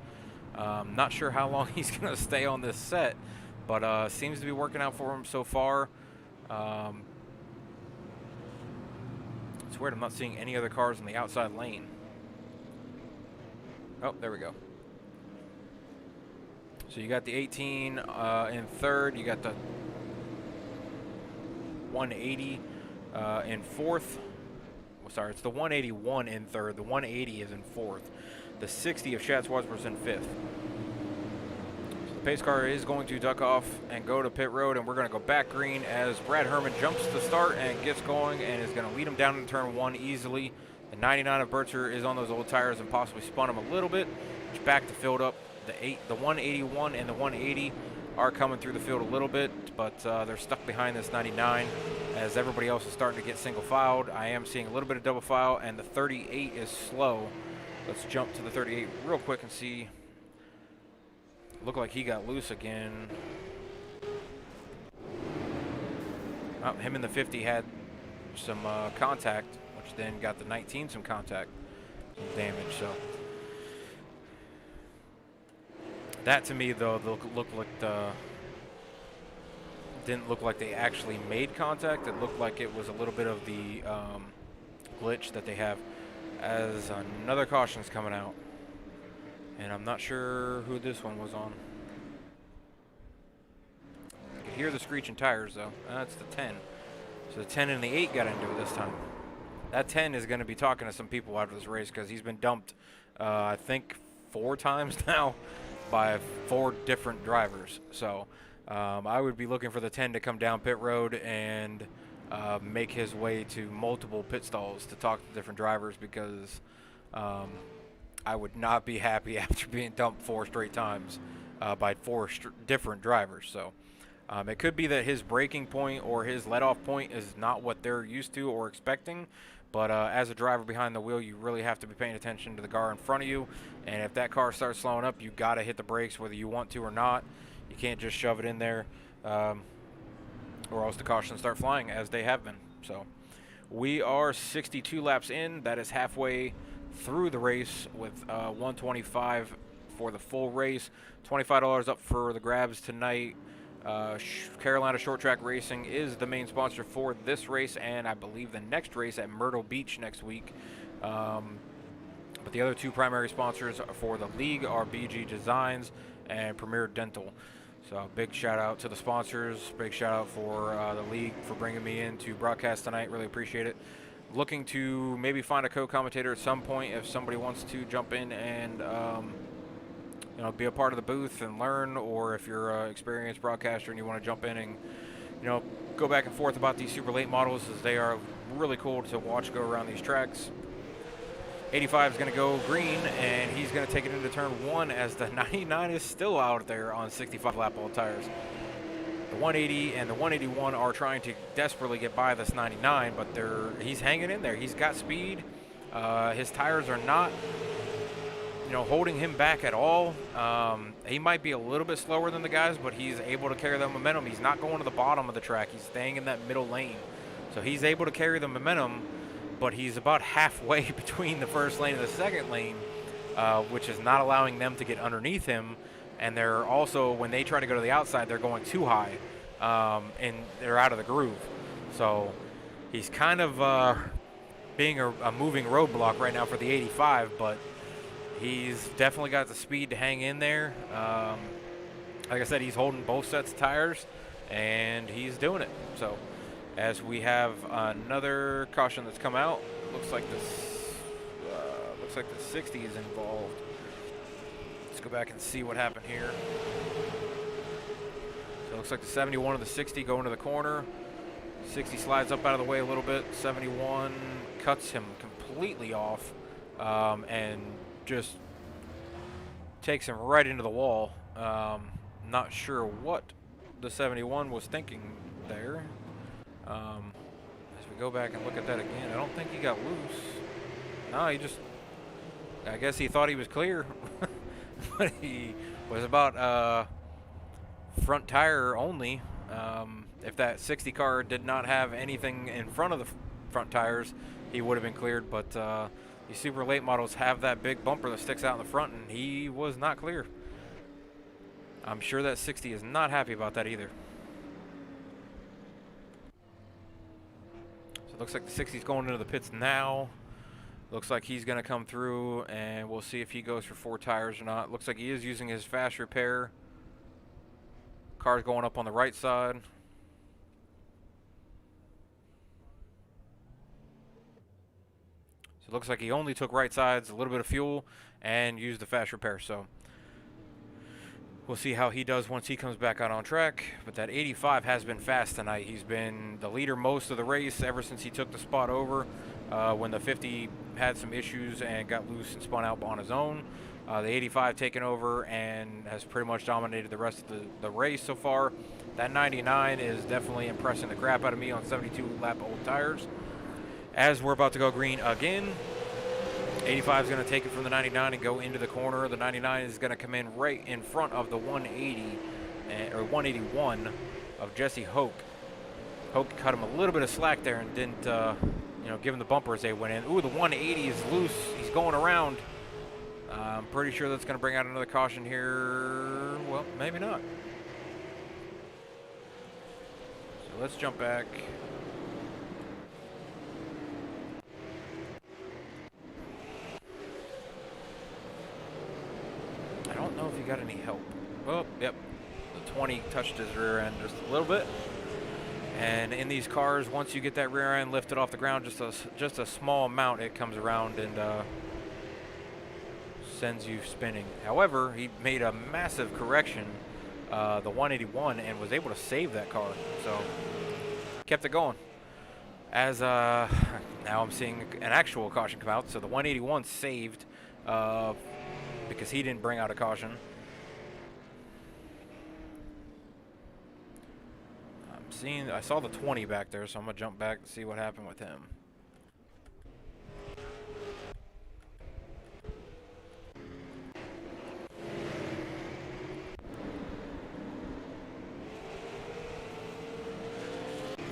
Not sure how long he's going to stay on this set, but seems to be working out for him so far. It's weird, I'm not seeing any other cars in the outside lane. Oh, there we go. So you got the 18 in third, you got the 180 in fourth. Sorry, it's the 181 in third. The 180 is in fourth. The 60 of Chatsworth was in fifth. So the pace car is going to duck off and go to pit road, and we're going to go back green as Brad Herman jumps to start and gets going and is going to lead him down in turn 1 easily. The 99 of Bertzer is on those old tires and possibly spun him a little bit, which backed the field up. The 181 and the 180 are coming through the field a little bit, but they're stuck behind this 99 as everybody else is starting to get single filed. I am seeing a little bit of double file, and the 38 is slow. Let's jump to the 38 real quick and see. Look like he got loose again. Oh, him and the 50 had some contact, which then got the 19 some contact, some damage. So that to me though looked like didn't look like they actually made contact. It looked like it was a little bit of the glitch that they have. As another caution's coming out, and I'm not sure who this one was on. I could hear the screeching tires though. That's the 10. So the 10 and the 8 got into it this time. That 10 is going to be talking to some people after this race because he's been dumped, I think 4 times now by 4 different drivers. So I would be looking for the 10 to come down pit road and make his way to multiple pit stalls to talk to different drivers, because I would not be happy after being dumped 4 straight times by 4 different drivers. So it could be that his braking point or his let-off point is not what they're used to or expecting, but as a driver behind the wheel, you really have to be paying attention to the car in front of you, and if that car starts slowing up, you got to hit the brakes whether you want to or not. You can't just shove it in there, or else the cautions start flying, as they have been. So we are 62 laps in. That is halfway through the race with 125 for the full race. $25 up for the grabs tonight. Carolina Short Track Racing is the main sponsor for this race, and I believe the next race at Myrtle Beach next week. But the other 2 primary sponsors for the league are BG Designs and Premier Dental. So big shout out to the sponsors. Big shout out for the league for bringing me in to broadcast tonight. Really appreciate it. Looking to maybe find a co-commentator at some point if somebody wants to jump in and you know, be a part of the booth and learn, or if you're an experienced broadcaster and you want to jump in and, you know, go back and forth about these super late models, as they are really cool to watch go around these tracks. 85 is going to go green, and he's going to take it into turn 1 as the 99 is still out there on 65 lap old tires. The 180 and the 181 are trying to desperately get by this 99, but he's hanging in there. He's got speed. His tires are not, you know, holding him back at all. He might be a little bit slower than the guys, but he's able to carry the momentum. He's not going to the bottom of the track. He's staying in that middle lane. So he's able to carry the momentum, but he's about halfway between the first lane and the second lane, which is not allowing them to get underneath him. And they're also, when they try to go to the outside, they're going too high, and they're out of the groove. So he's kind of being a moving roadblock right now for the 85, but he's definitely got the speed to hang in there. Like I said, he's holding both sets of tires, and he's doing it. So as we have another caution that's come out, looks like the 60 is involved. Let's go back and see what happened here. So it looks like the 71 and the 60 go into the corner. 60 slides up out of the way a little bit. 71 cuts him completely off, and just takes him right into the wall. Not sure what the 71 was thinking there. As we go back and look at that again, I don't think he got loose. No, he just, I guess he thought he was clear. But he was about front tire only. If that 60 car did not have anything in front of the front tires, he would have been cleared. But these super late models have that big bumper that sticks out in the front, and he was not clear. I'm sure that 60 is not happy about that either. So it looks like the 60 is going into the pits now. Looks like he's going to come through, and we'll see if he goes for 4 tires or not. Looks like he is using his fast repair. Car's going up on the right side. So it looks like he only took right sides, a little bit of fuel, and used the fast repair. So we'll see how he does once he comes back out on track. But that 85 has been fast tonight. He's been the leader most of the race ever since he took the spot over. When the 50 had some issues and got loose and spun out on his own. The 85 taken over and has pretty much dominated the rest of the race so far. That 99 is definitely impressing the crap out of me on 72 lap old tires. As we're about to go green again, 85 is going to take it from the 99 and go into the corner. The 99 is going to come in right in front of the 180 or 181 of Jesse Hoke. Hoke cut him a little bit of slack there and didn't give him the bumper as they went in. Ooh, the 180 is loose. He's going around. I'm pretty sure that's going to bring out another caution here. Well, maybe not. So let's jump back. I don't know if he got any help. Oh, yep. The 20 touched his rear end just a little bit. And in these cars, once you get that rear end lifted off the ground just a small amount, it comes around and sends you spinning. However, he made a massive correction the 181 and was able to save that car. So kept it going. As now I'm seeing an actual caution come out. So the 181 saved because he didn't bring out a caution. I saw the 20 back there, so I'm gonna jump back and see what happened with him.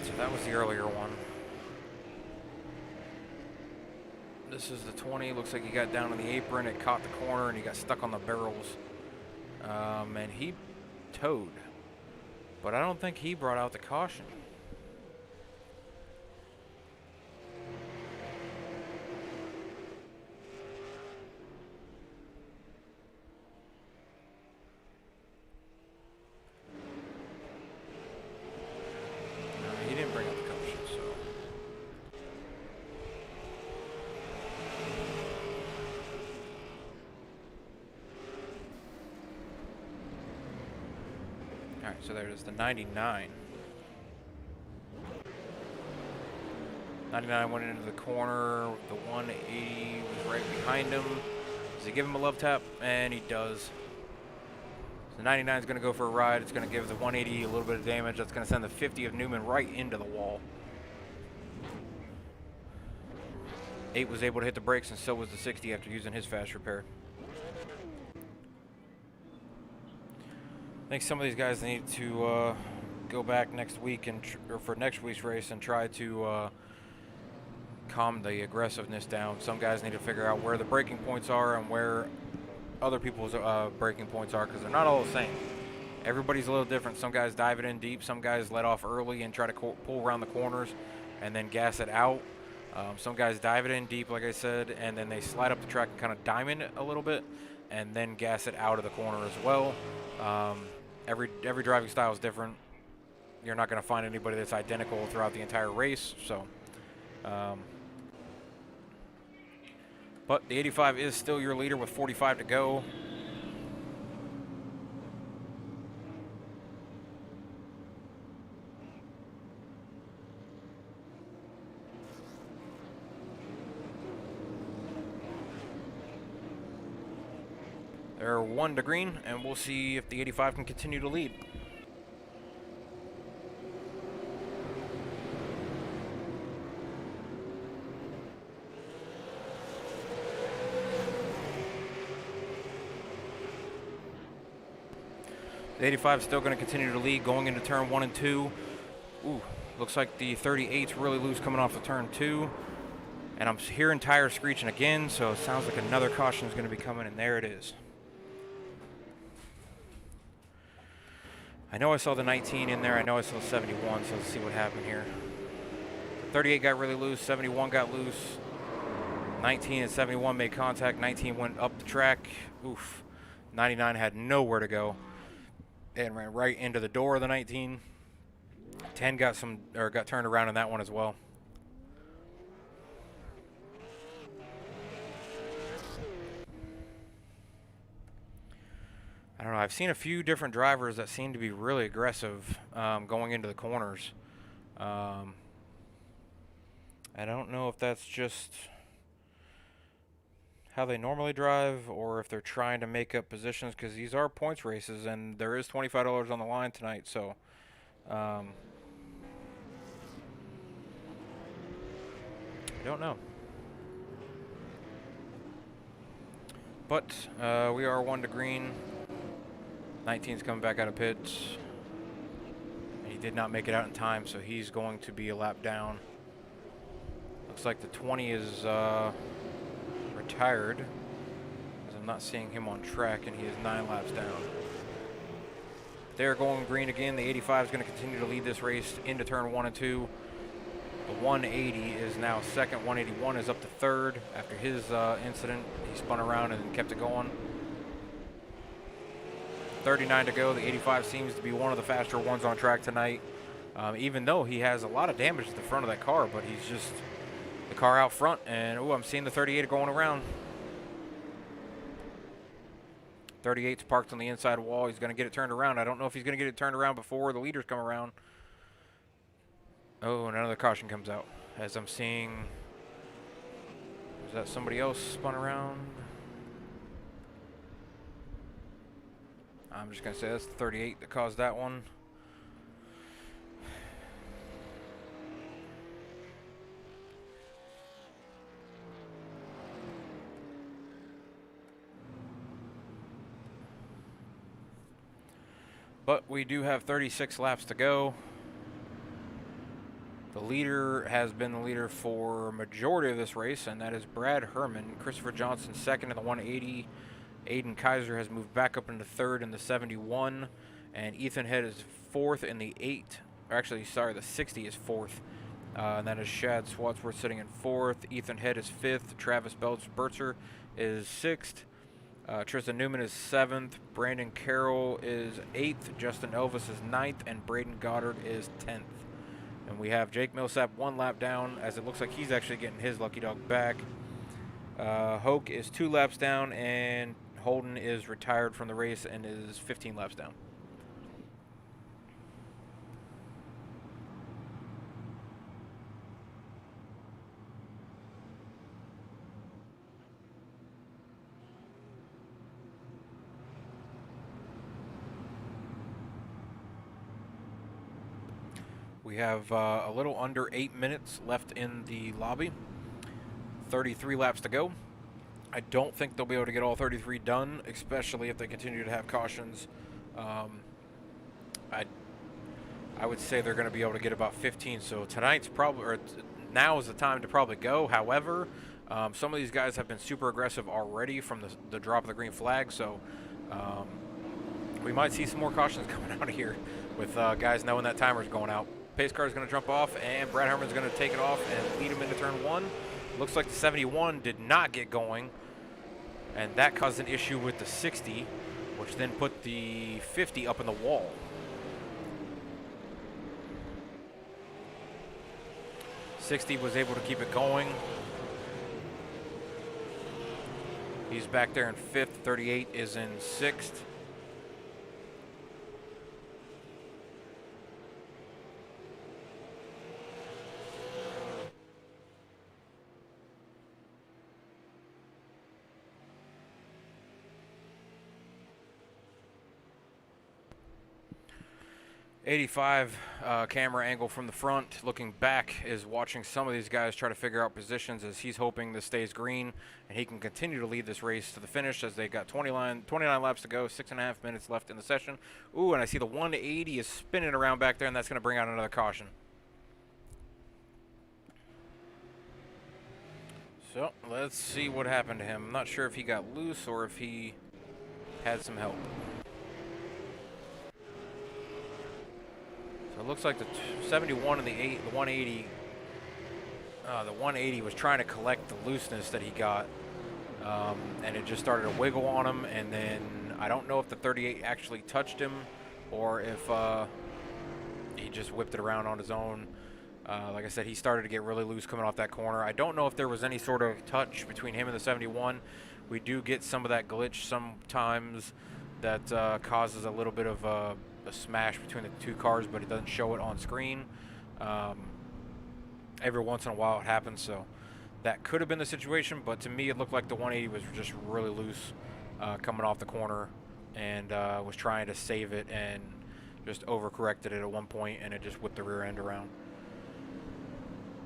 So that was the earlier one. This is the 20. Looks like he got down on the apron, it caught the corner, and he got stuck on the barrels. And he towed. But I don't think he brought out the caution. No, he didn't bring out the caution, so. Alright, so there it is, the 99. 99 went into the corner. The 180 was right behind him. Does he give him a love tap? And he does. So the 99 is going to go for a ride. It's going to give the 180 a little bit of damage. That's going to send the 50 of Newman right into the wall. 8 was able to hit the brakes, and so was the 60 after using his fast repair. I think some of these guys need to go back next week and or for next week's race and try to calm the aggressiveness down. Some guys need to figure out where the braking points are and where other people's braking points are, because they're not all the same. Everybody's a little different. Some guys dive it in deep. Some guys let off early and try to pull around the corners and then gas it out. Some guys dive it in deep, like I said, and then they slide up the track and kind of diamond it a little bit and then gas it out of the corner as well. Every driving style is different. You're not going to find anybody that's identical throughout the entire race. So, but the 85 is still your leader with 45 to go. They're 1 to green, and we'll see if the 85 can continue to lead. The 85 is still going to continue to lead going into turn 1 and 2. Ooh, looks like the 38's really loose coming off of turn 2. And I'm hearing tires screeching again, so it sounds like another caution is going to be coming, and there it is. I know I saw the 19 in there. I know I saw the 71, so let's see what happened here. 38 got really loose. 71 got loose. 19 and 71 made contact. 19 went up the track. Oof. 99 had nowhere to go and ran right into the door of the 19. 10 got turned around in that one as well. I don't know. I've seen a few different drivers that seem to be really aggressive going into the corners. I don't know if that's just how they normally drive or if they're trying to make up positions, because these are points races and there is $25 on the line tonight. So I don't know. But we are 1 to green. 19's coming back out of pits. He did not make it out in time, so he's going to be a lap down. Looks like the 20 is retired, as I'm not seeing him on track, and he is 9 laps down. They're going green again. The 85 is going to continue to lead this race into turn 1 and 2. The 180 is now second. 181 is up to third after his incident. He spun around and kept it going. 39 to go. The 85 seems to be one of the faster ones on track tonight, even though he has a lot of damage at the front of that car, but he's just the car out front. And oh, I'm seeing the 38 going around. 38's parked on the inside wall. He's going to get it turned around. I don't know if he's going to get it turned around before the leaders come around. Oh, and another caution comes out. As I'm seeing... Is that somebody else spun around? I'm just going to say that's the 38 that caused that one. But we do have 36 laps to go. The leader has been the leader for majority of this race, and that is Brad Herman. Christopher Johnson second in the 180. Aiden Kaiser has moved back up into third in the 71. And Ethan Head is fourth in the 8. Or actually, sorry, the 60 is fourth. And that is Shad Swatsworth sitting in fourth. Ethan Head is fifth. Travis Bertzer is sixth. Tristan Newman is seventh. Brandon Carroll is eighth. Justin Elvis is ninth. And Braden Goddard is 10th. And we have Jake Millsap 1 lap down, as it looks like he's actually getting his lucky dog back. Hoke is 2 laps down, and Holden is retired from the race and is 15 laps down. We have a little under 8 minutes left in the lobby. 33 laps to go. I don't think they'll be able to get all 33 done, especially if they continue to have cautions. I would say they're going to be able to get about 15. So tonight's probably, or now is the time to probably go. However, some of these guys have been super aggressive already from the drop of the green flag. So we might see some more cautions coming out of here with guys knowing that timer's going out. Pace car is going to jump off, and Brad Herman's going to take it off and lead him into turn 1. Looks like the 71 did not get going, and that caused an issue with the 60, which then put the 50 up in the wall. '60 was able to keep it going. He's back there in 5th. 38 is in 6th. '85 camera angle from the front, looking back, is watching some of these guys try to figure out positions, as he's hoping this stays green and he can continue to lead this race to the finish, as they got 29 laps to go, 6.5 minutes left in the session. Ooh, and I see the 180 is spinning around back there, and that's going to bring out another caution. So let's see what happened to him. I'm not sure if he got loose or if he had some help. It looks like the 71 and the 180. The 180 was trying to collect the looseness that he got, and it just started to wiggle on him. And then I don't know if the 38 actually touched him, or if he just whipped it around on his own. Like I said, he started to get really loose coming off that corner. I don't know if there was any sort of touch between him and the 71. We do get some of that glitch sometimes that causes a little bit of a smash between the two cars, but it doesn't show it on screen. Every once in a while it happens, so that could have been the situation, but to me it looked like the 180 was just really loose coming off the corner, and was trying to save it and just overcorrected it at one point, and it just whipped the rear end around.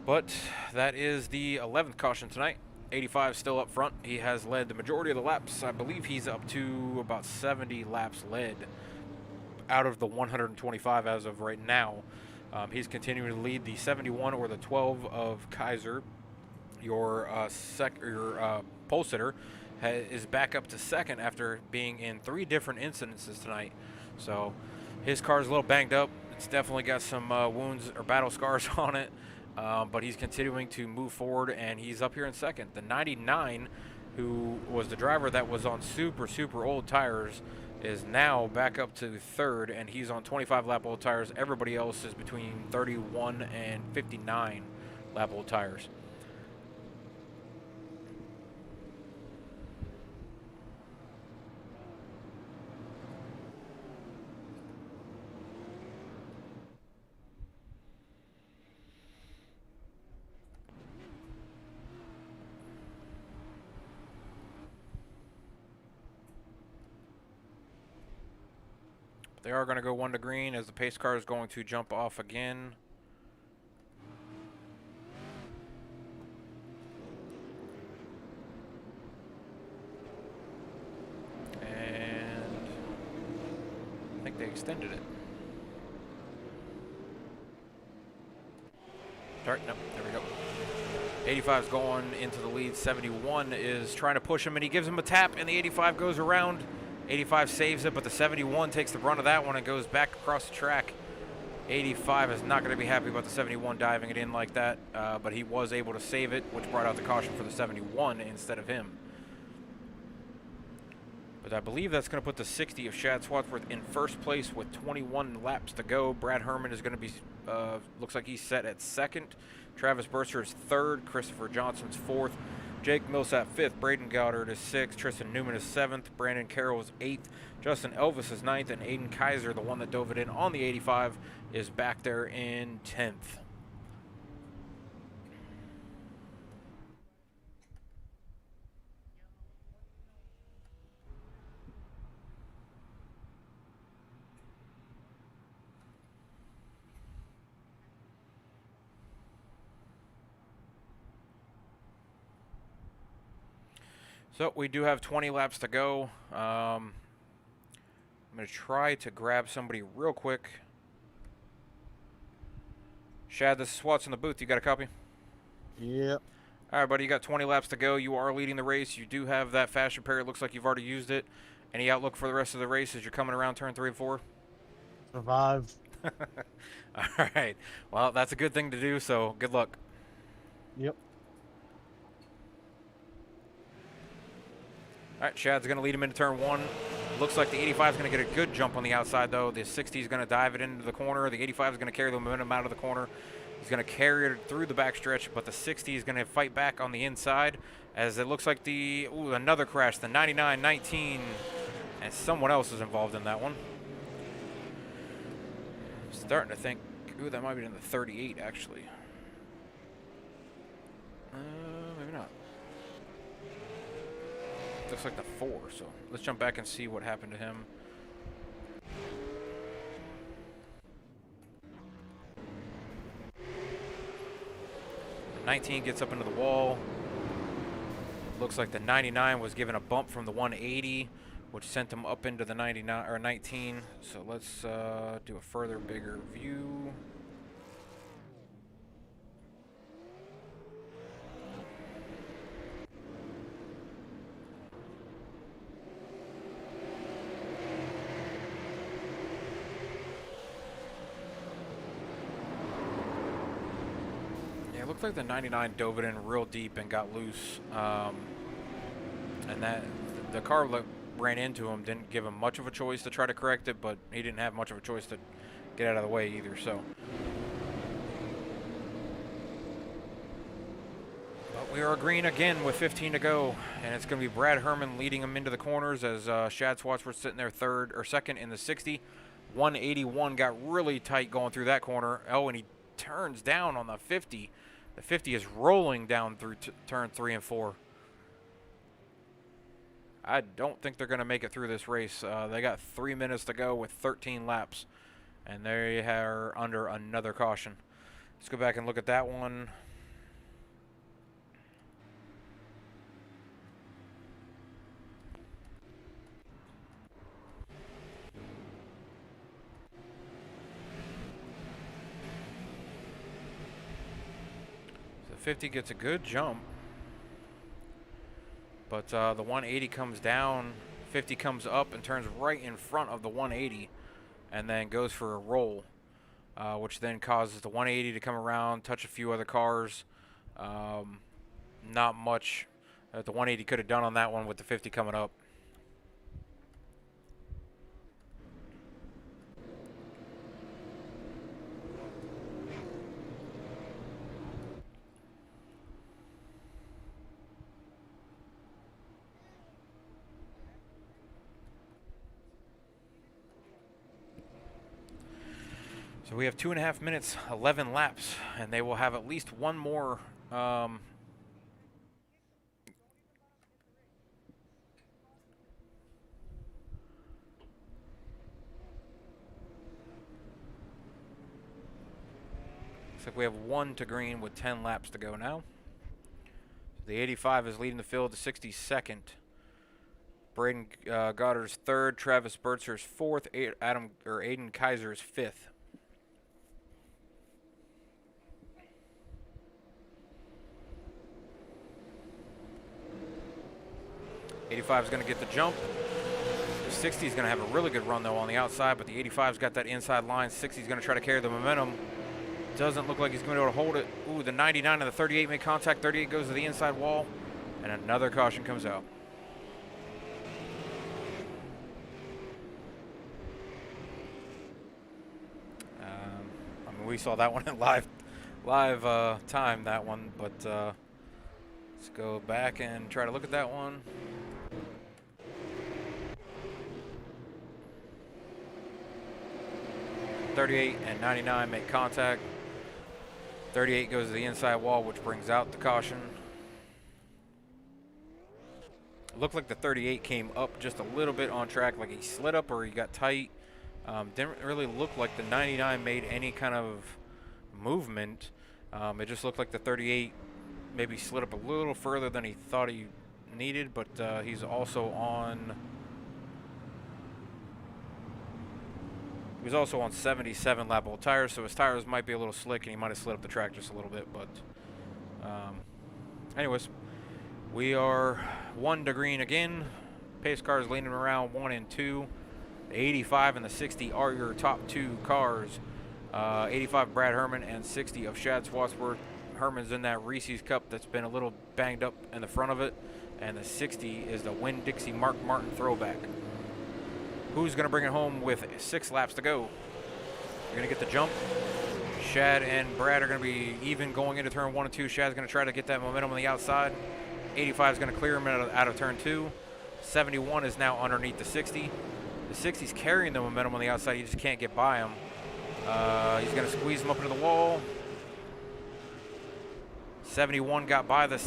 But that is the 11th caution tonight. 85 still up front. He has led the majority of the laps. I believe he's up to about 70 laps led out of the 125 as of right now. He's continuing to lead the 71 or the 12 of Kaiser. Your pole sitter is back up to second after being in 3 different incidences tonight. So his car is a little banged up. It's definitely got some wounds or battle scars on it, but he's continuing to move forward, and he's up here in second. The 99, who was the driver that was on super old tires, is now back up to third, and he's on 25 lap old tires. Everybody else is between 31 and 59 lap old tires. they are going to go 1 to green as the pace car is going to jump off again. And I think they extended it. Sorry, no, there we go. 85's going into the lead. 71 is trying to push him, and he gives him a tap, and the 85 goes around. 85 saves it, but the 71 takes the brunt of that one and goes back across the track. 85 is not going to be happy about the 71 diving it in like that, but he was able to save it, which brought out the caution for the 71 instead of him. But I believe that's going to put the 60 of Shad Swadsworth in first place with 21 laps to go. Brad Herman is going to be, looks like he's set at second. Travis Burser is third. Christopher Johnson's fourth. Jake Millsap fifth. Braden Goddard is sixth. Tristan Newman is seventh. Brandon Carroll is eighth. Justin Elvis is ninth. And Aiden Kaiser, the one that dove it in on the 85, is back there in 10th. So we do have 20 laps to go. I'm going to try to grab somebody real quick. Shad, this is Watts in the booth. You got a copy? Yep. All right, buddy. You got 20 laps to go. You are leading the race. You do have that fast repair. It looks like you've already used it. Any outlook for the rest of the race as you're coming around turn 3 and 4? Survive. All right. Well, that's a good thing to do, so good luck. Yep. All right, Shad's going to lead him into turn 1. Looks like the 85 is going to get a good jump on the outside, though. The 60 is going to dive it into the corner. The 85 is going to carry the momentum out of the corner. He's going to carry it through the backstretch, but the 60 is going to fight back on the inside as it looks like the, another crash, the 99-19, and someone else is involved in that one. I'm starting to think, that might be in the 38, actually. Maybe not. Looks like the 4, so let's jump back and see what happened to him. The 19 gets up into the wall. Looks like the 99 was given a bump from the 180, which sent him up into the 99 or 19. So let's do a further bigger view. It looked like the 99 dove it in real deep and got loose, and that the car that ran into him didn't give him much of a choice to try to correct it, but he didn't have much of a choice to get out of the way either. So, but we are green again with 15 to go, and it's going to be Brad Herman leading him into the corners as Shad Swatsworth sitting there second in the 60. 181 got really tight going through that corner. Oh, and he turns down on the 50. The 50 is rolling down through turn 3 and 4. I don't think they're going to make it through this race. They got 3 minutes to go with 13 laps, and they are under another caution. Let's go back and look at that one. The 50 gets a good jump. But the 180 comes down, 50 comes up and turns right in front of the 180 and then goes for a roll, which then causes the 180 to come around, touch a few other cars. Not much that the 180 could have done on that one with the 50 coming up. So we have 2.5 minutes, 11 laps, and they will have at least one more Looks like we have 1 to green with 10 laps to go now. The 85 is leading the field to 62nd. Braden Goddard's 3rd. Travis Burtzer's 4th. Aiden Kaiser's 5th. '85 is going to get the jump. The 60 is going to have a really good run though on the outside, but the 85's got that inside line. 60 is going to try to carry the momentum. Doesn't look like he's going to be able to hold it. Ooh, the 99 and the 38 make contact. 38 goes to the inside wall, and another caution comes out. I mean, we saw that one in live time, that one, but let's go back and try to look at that one. '38 and 99 make contact. 38 goes to the inside wall, which brings out the caution. It looked like the 38 came up just a little bit on track, like he slid up or he got tight. Didn't really look like the 99 made any kind of movement. It just looked like the 38 maybe slid up a little further than he thought he needed, but he's also on... He was also on 77 lap old tires, so his tires might be a little slick and he might have slid up the track just a little bit. But anyways, we are 1 to green again. Pace cars leaning around 1 and 2. The 85 and the 60 are your top 2 cars. 85 Brad Herman and 60 of Shad Swatsworth. Herman's in that Reese's Cup that's been a little banged up in the front of it. And the 60 is the Winn-Dixie Mark Martin throwback. Who's going to bring it home with 6 laps to go? You're going to get the jump. Shad and Brad are going to be even going into turn 1 and 2. Shad's going to try to get that momentum on the outside. 85 is going to clear him out of turn 2. 71 is now underneath the 60. The 60's carrying the momentum on the outside. You just can't get by him. He's going to squeeze him up into the wall. 71 got by the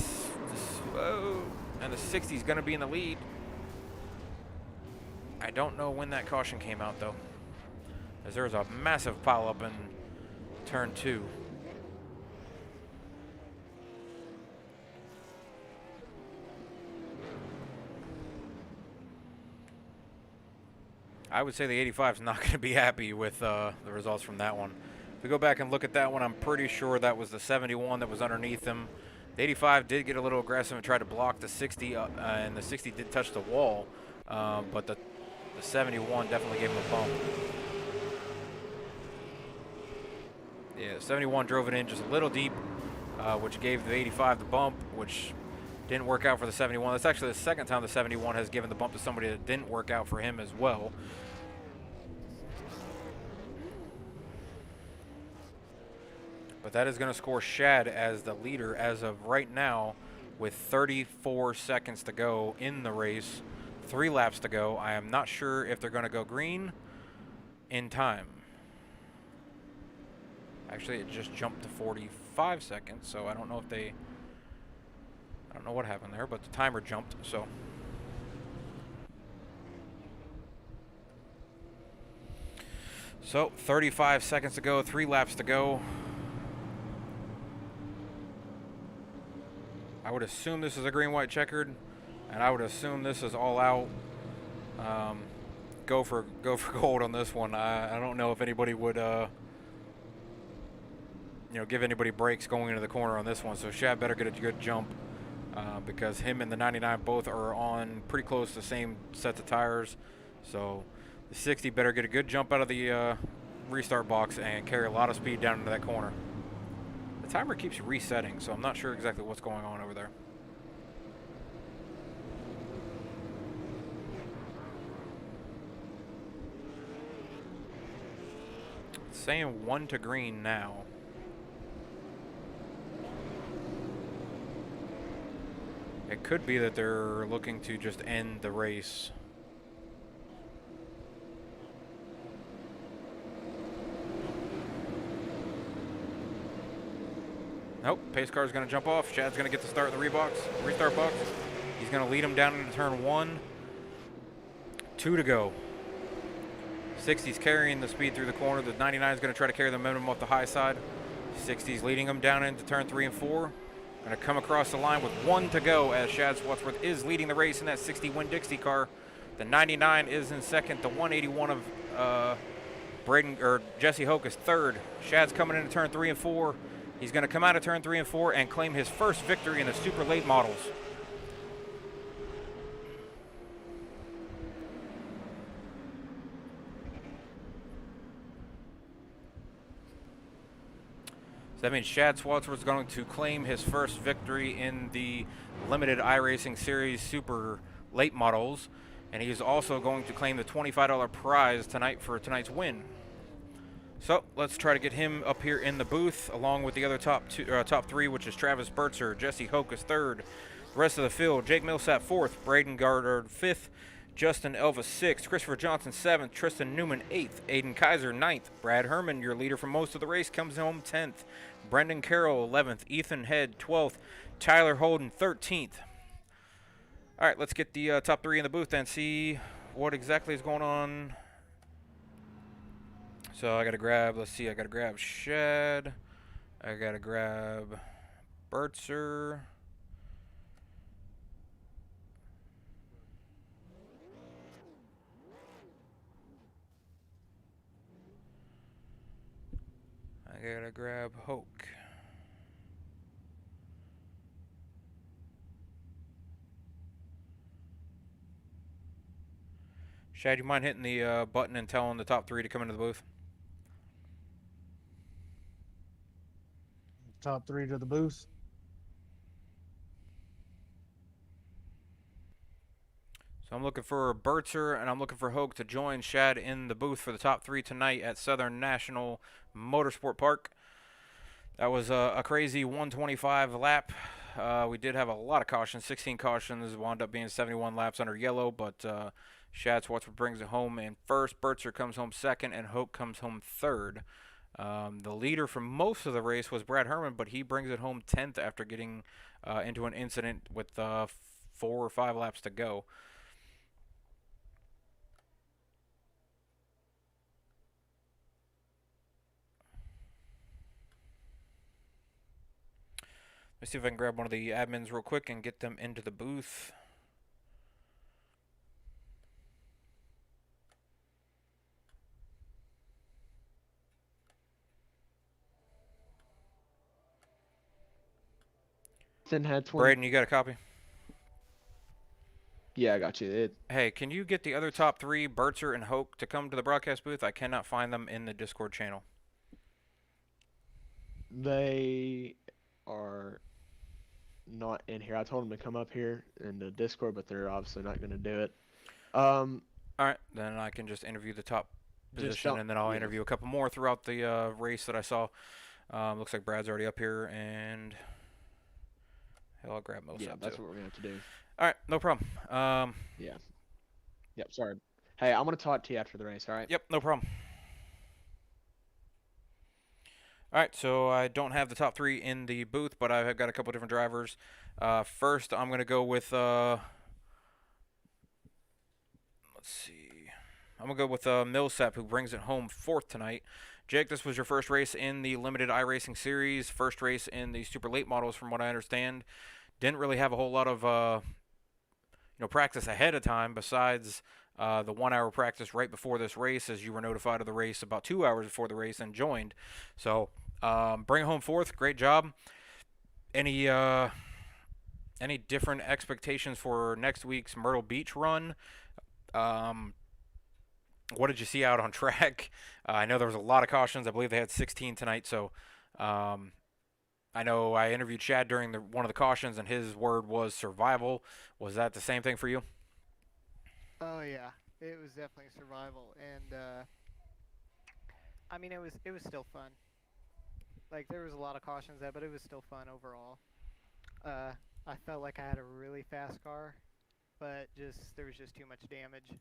and the 60's going to be in the lead. I don't know when that caution came out though, as there was a massive pile up in turn 2. I would say the 85 is not going to be happy with the results from that one. If we go back and look at that one, I'm pretty sure that was the 71 that was underneath him. The 85 did get a little aggressive and tried to block the 60, and the 60 did touch the wall, but the 71 definitely gave him a bump. Yeah, the 71 drove it in just a little deep, which gave the 85 the bump, which didn't work out for the 71. That's actually the second time the 71 has given the bump to somebody that didn't work out for him as well. But that is going to score Shad as the leader as of right now with 34 seconds to go in the race. 3 laps to go. I am not sure if they're going to go green in time. Actually, it just jumped to 45 seconds, so I don't know if they... I don't know what happened there, but the timer jumped, so... So, 35 seconds to go, 3 laps to go. I would assume this is a green-white checkered, and I would assume this is all out. Go for gold on this one. I don't know if anybody would, you know, give anybody breaks going into the corner on this one. So Shad better get a good jump, because him and the 99 both are on pretty close to the same sets of tires. So the 60 better get a good jump out of the restart box and carry a lot of speed down into that corner. The timer keeps resetting, so I'm not sure exactly what's going on over there. It's saying 1 to green now. It could be that they're looking to just end the race. Nope, pace car is going to jump off. Shad's going to get the start in the restart box. He's going to lead him down into turn 1. 2 to go. 60's carrying the speed through the corner. The 99 is going to try to carry the momentum off the high side. 60's leading him down into turn 3 and 4. Going to come across the line with 1 to go as Shad Swatsworth is leading the race in that 60 Winn-Dixie car. The 99 is in second. The 181 of Jesse Hoke is third. Shad's coming into turn 3 and 4. He's going to come out of turn 3 and 4 and claim his first victory in the super late models. So that means Shad Swatsworth is going to claim his first victory in the limited iRacing Series Super Late Models, and he is also going to claim the $25 prize tonight for tonight's win. So let's try to get him up here in the booth, along with the other top 3, which is Travis Burtzer, Jesse Hoke is third, the rest of the field: Jake Millsap fourth, Braden Gardner fifth, Justin Elva 6th, Christopher Johnson 7th, Tristan Newman 8th, Aiden Kaiser 9th, Brad Herman, your leader for most of the race, comes home 10th, Brendan Carroll 11th, Ethan Head 12th, Tyler Holden 13th. All right, let's get the top 3 in the booth and see what exactly is going on. So I got to grab, let's see, I got to grab Shad, I got to grab Burtzer. I gotta grab Hoke. Shad, you mind hitting the button and telling the top 3 to come into the booth? Top 3 to the booth. So I'm looking for Burtzer and I'm looking for Hoke to join Shad in the booth for the top 3 tonight at Southern National Motorsport Park. That was a crazy 125 lap. We did have a lot of cautions, 16 cautions, wound up being 71 laps under yellow, but Shad Swatsworth brings it home in first, Burtzer comes home second, and Hoke comes home third. The leader for most of the race was Brad Herman, but he brings it home 10th after getting into an incident with 4 or 5 laps to go. Let's see if I can grab one of the admins real quick and get them into the booth. Then had 20. Braden, you got a copy? Yeah, I got you. Hey, can you get the other top 3, Burtzer and Hoke, to come to the broadcast booth? I cannot find them in the Discord channel. They are not in here. I told them to come up here in the Discord, but they're obviously not going to do it. All right, then I can just interview the top position, and then I'll interview a couple more throughout the race that I saw. Looks like Brad's already up here, and hell, I'll grab Millsap Yeah, that's too. what we're going to have to do. All right, no problem. Yeah. Yep, sorry. Hey, I'm going to talk to you after the race, all right? Yep, no problem. All right, so I don't have the top 3 in the booth, but I've got a couple different drivers. First, I'm going to go with, let's see. I'm going to go with Millsap, who brings it home 4th tonight. Jake, this was your first race in the limited iRacing series, first race in the super late models from what I understand. Didn't really have a whole lot of practice ahead of time besides the 1 hour practice right before this race, as you were notified of the race about 2 hours before the race and joined. So bring it home 4th. Great job. Any different expectations for next week's Myrtle Beach run? What did you see out on track? I know there was a lot of cautions. I believe they had 16 tonight. So I know I interviewed Shad during one of the cautions, and his word was survival. Was that the same thing for you? Oh yeah, it was definitely survival, and I mean it was still fun. Like there was a lot of cautions there, but it was still fun overall. I felt like I had a really fast car, but there was just too much damage.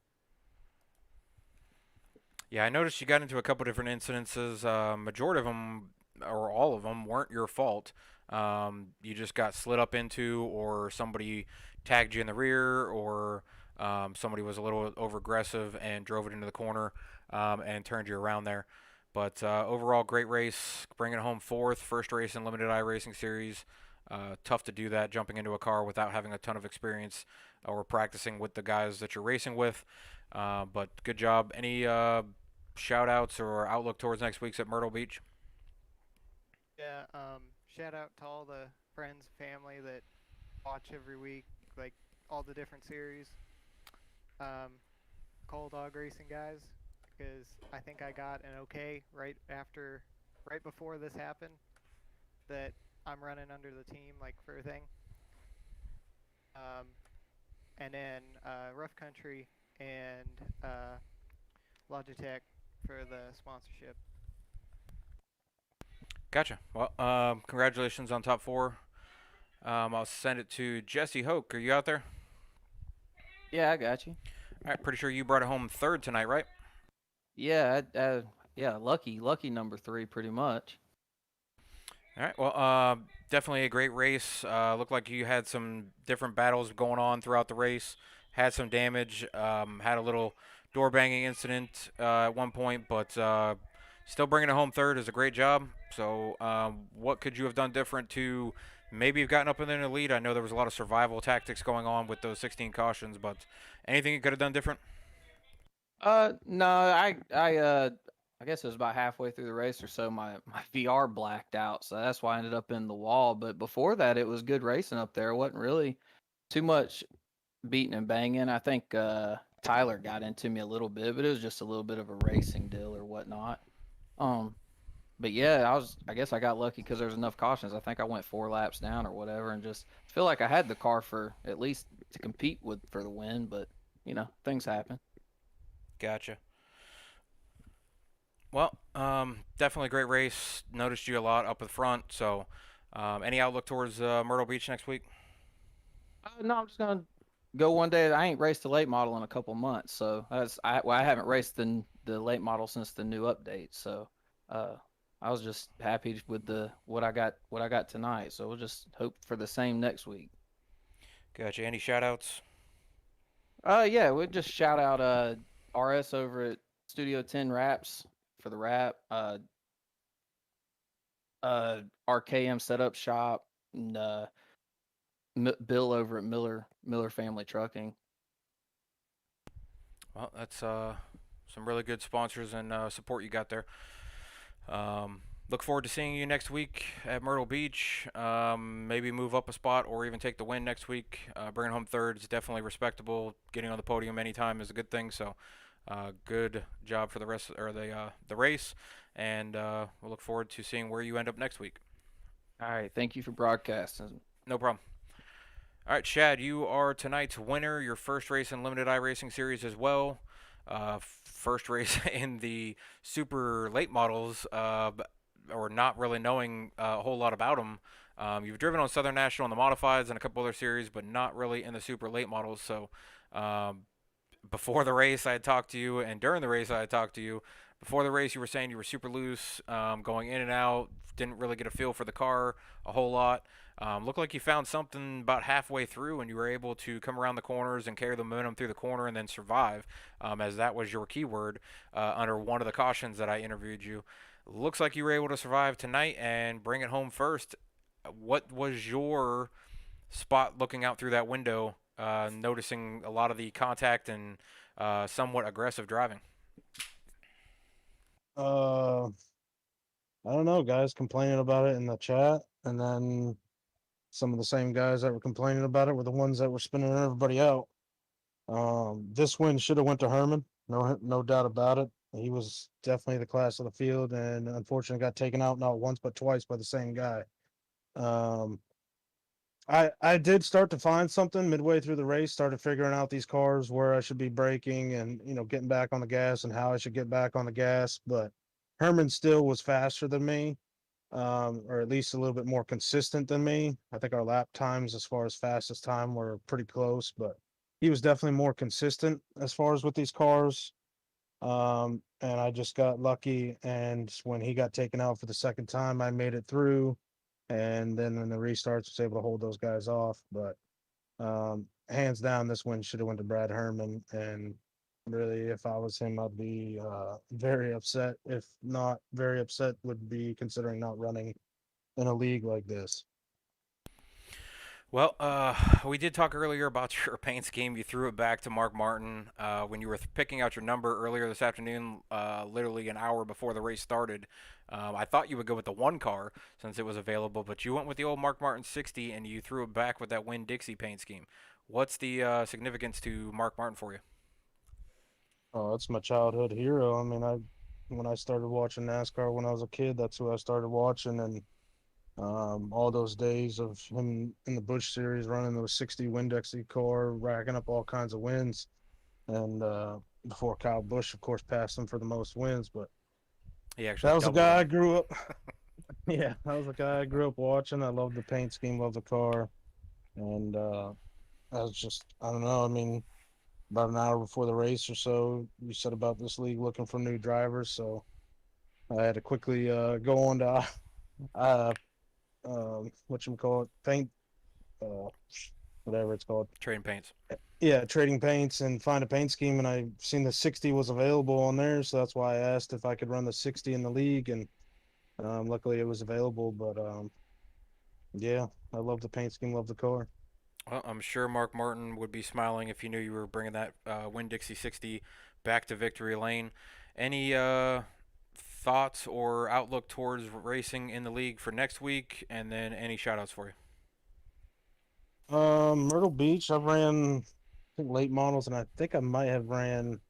Yeah, I noticed you got into a couple different incidences. Majority of them, or all of them, weren't your fault. You just got slid up into, or somebody tagged you in the rear, or somebody was a little over aggressive and drove it into the corner and turned you around there. But overall, great race, bringing home fourth, first race in limited iRacing series. Tough to do that, jumping into a car without having a ton of experience or practicing with the guys that you're racing with. But good job. Any shout outs or outlook towards next week's at Myrtle Beach? Yeah. Shout out to all the friends, family that watch every week, like all the different series. Um, Cold Dog Racing guys, because I think I got an okay right before this happened, that I'm running under the team like for a thing. Um, and then Rough Country and Logitech for the sponsorship. Gotcha. Well, congratulations on top four. I'll send it to Jesse Hoke. Are you out there? Yeah, I got you. All right, pretty sure you brought it home third tonight, right? Yeah, yeah, lucky number three, pretty much. All right. Well, definitely a great race. Looked like you had some different battles going on throughout the race. Had some damage. Had a little door banging incident at one point, but still bringing it home third is a great job. So, what could you have done different to maybe have gotten up in the lead? I know there was a lot of survival tactics going on with those 16 cautions, but anything you could have done different? No, I guess it was about halfway through the race or so. My VR blacked out, so that's why I ended up in the wall. But before that, it was good racing up there. It wasn't really too much beating and banging. I think Tyler got into me a little bit, but it was just a little bit of a racing deal or whatnot. Um, but yeah, I guess I got lucky because there was enough cautions. I think I went 4 laps down or whatever, and just feel like I had the car for at least to compete with for the win. But things happen. Gotcha. Well, definitely a great race. Noticed you a lot up at the front. So, any outlook towards Myrtle Beach next week? No, I'm just gonna go one day. I ain't raced the late model in a couple months, so I haven't raced the late model since the new update. So, uh, I was just happy with the what I got tonight. So we'll just hope for the same next week. Gotcha. Any shout outs? Yeah, we'll just shout out RS over at Studio 10 Raps for the rap. RKM Setup Shop and Bill over at Miller Family Trucking. Well, that's some really good sponsors and support you got there. Look forward to seeing you next week at Myrtle Beach. Maybe move up a spot or even take the win next week. Bringing home third is definitely respectable. Getting on the podium anytime is a good thing. So, good job for the rest or the race, and we'll look forward to seeing where you end up next week. All right, thank you for broadcasting. No problem. All right, Shad, you are tonight's winner. Your first race in limited iRacing series as well. First race in the super late models, or not really knowing a whole lot about them. You've driven on Southern National in the modifieds and a couple other series, but not really in the super late models. So, before the race, I had talked to you, and during the race, I had talked to you. Before the race, you were saying you were super loose, going in and out, didn't really get a feel for the car a whole lot. Looked like you found something about halfway through, and you were able to come around the corners and carry the momentum through the corner and then survive, as that was your keyword under one of the cautions that I interviewed you. Looks like you were able to survive tonight and bring it home first. What was your spot looking out through that window, noticing a lot of the contact and somewhat aggressive driving? Uh, I don't know, guys complaining about it in the chat, and then some of the same guys that were complaining about it were the ones that were spinning everybody out. This win should have went to Herman, no doubt about it. He was definitely the class of the field, and unfortunately got taken out not once but twice by the same guy. Um, I did start to find something midway through the race, started figuring out these cars where I should be braking and getting back on the gas and how I should get back on the gas. But Herman still was faster than me, or at least a little bit more consistent than me. I think our lap times, as far as fastest time, were pretty close, but he was definitely more consistent as far as with these cars. And I just got lucky. And when he got taken out for the second time, I made it through. And then in the restarts, was able to hold those guys off. But hands down, this win should have went to Brad Herman. And Really, if I was him, I'd be very upset. If not very upset, would be considering not running in a league like this. Well, we did talk earlier about your paint scheme. You threw it back to Mark Martin when you were picking out your number earlier this afternoon, literally an hour before the race started. I thought you would go with the one car since it was available, but you went with the old Mark Martin 60 and you threw it back with that Win Dixie paint scheme. What's the significance to Mark Martin for you? Oh, it's my childhood hero. I mean, I when I started watching NASCAR when I was a kid, that's who I started watching, and all those days of him in the Busch Series running the 60 Winn-Dixie car, racking up all kinds of wins, and before Kyle Busch, of course, passed him for the most wins. But He actually that was a doubled guy I him. grew up. Yeah, that was a guy I grew up watching. I loved the paint scheme, loved the car, and I was just I don't know. I mean, about an hour before the race or so, you said about this league looking for new drivers, so I had to quickly go on to uh, what you call it, paint, uh, whatever it's called. Trading paints. Yeah, trading paints and find a paint scheme, and I seen the 60 was available on there, so that's why I asked if I could run the 60 in the league, and luckily it was available. But yeah, I love the paint scheme, love the car. Well, I'm sure Mark Martin would be smiling if he knew you were bringing that Win Dixie 60 back to victory lane. Any thoughts or outlook towards racing in the league for next week, and then any shoutouts for you? Myrtle Beach, I ran I think late models, and I think I might have ran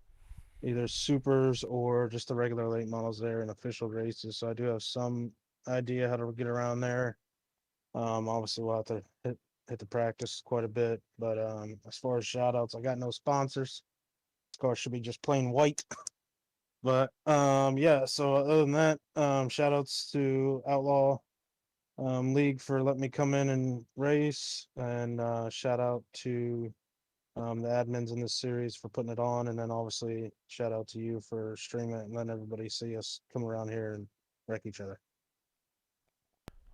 either supers or just the regular late models there in official races. So I do have some idea how to get around there. Obviously we'll have to hit the practice quite a bit, but as far as shout outs, I got no sponsors. This car should be just plain white. But yeah, so other than that, shout outs to Outlaw League for letting me come in and race, and shout out to the admins in this series for putting it on, and then obviously shout out to you for streaming it and letting everybody see us come around here and wreck each other.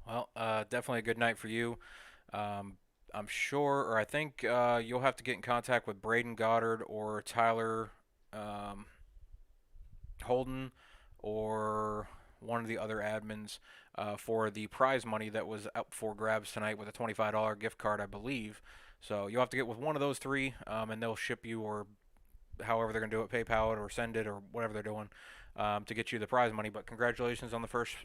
Well, definitely a good night for you. Um, I'm sure, or I think you'll have to get in contact with Braden Goddard or Tyler um, Holden or one of the other admins for the prize money that was up for grabs tonight with a $25 gift card, I believe. So you'll have to get with one of those three, and they'll ship you or however they're going to do it, PayPal it or send it or whatever they're doing to get you the prize money. But congratulations on the first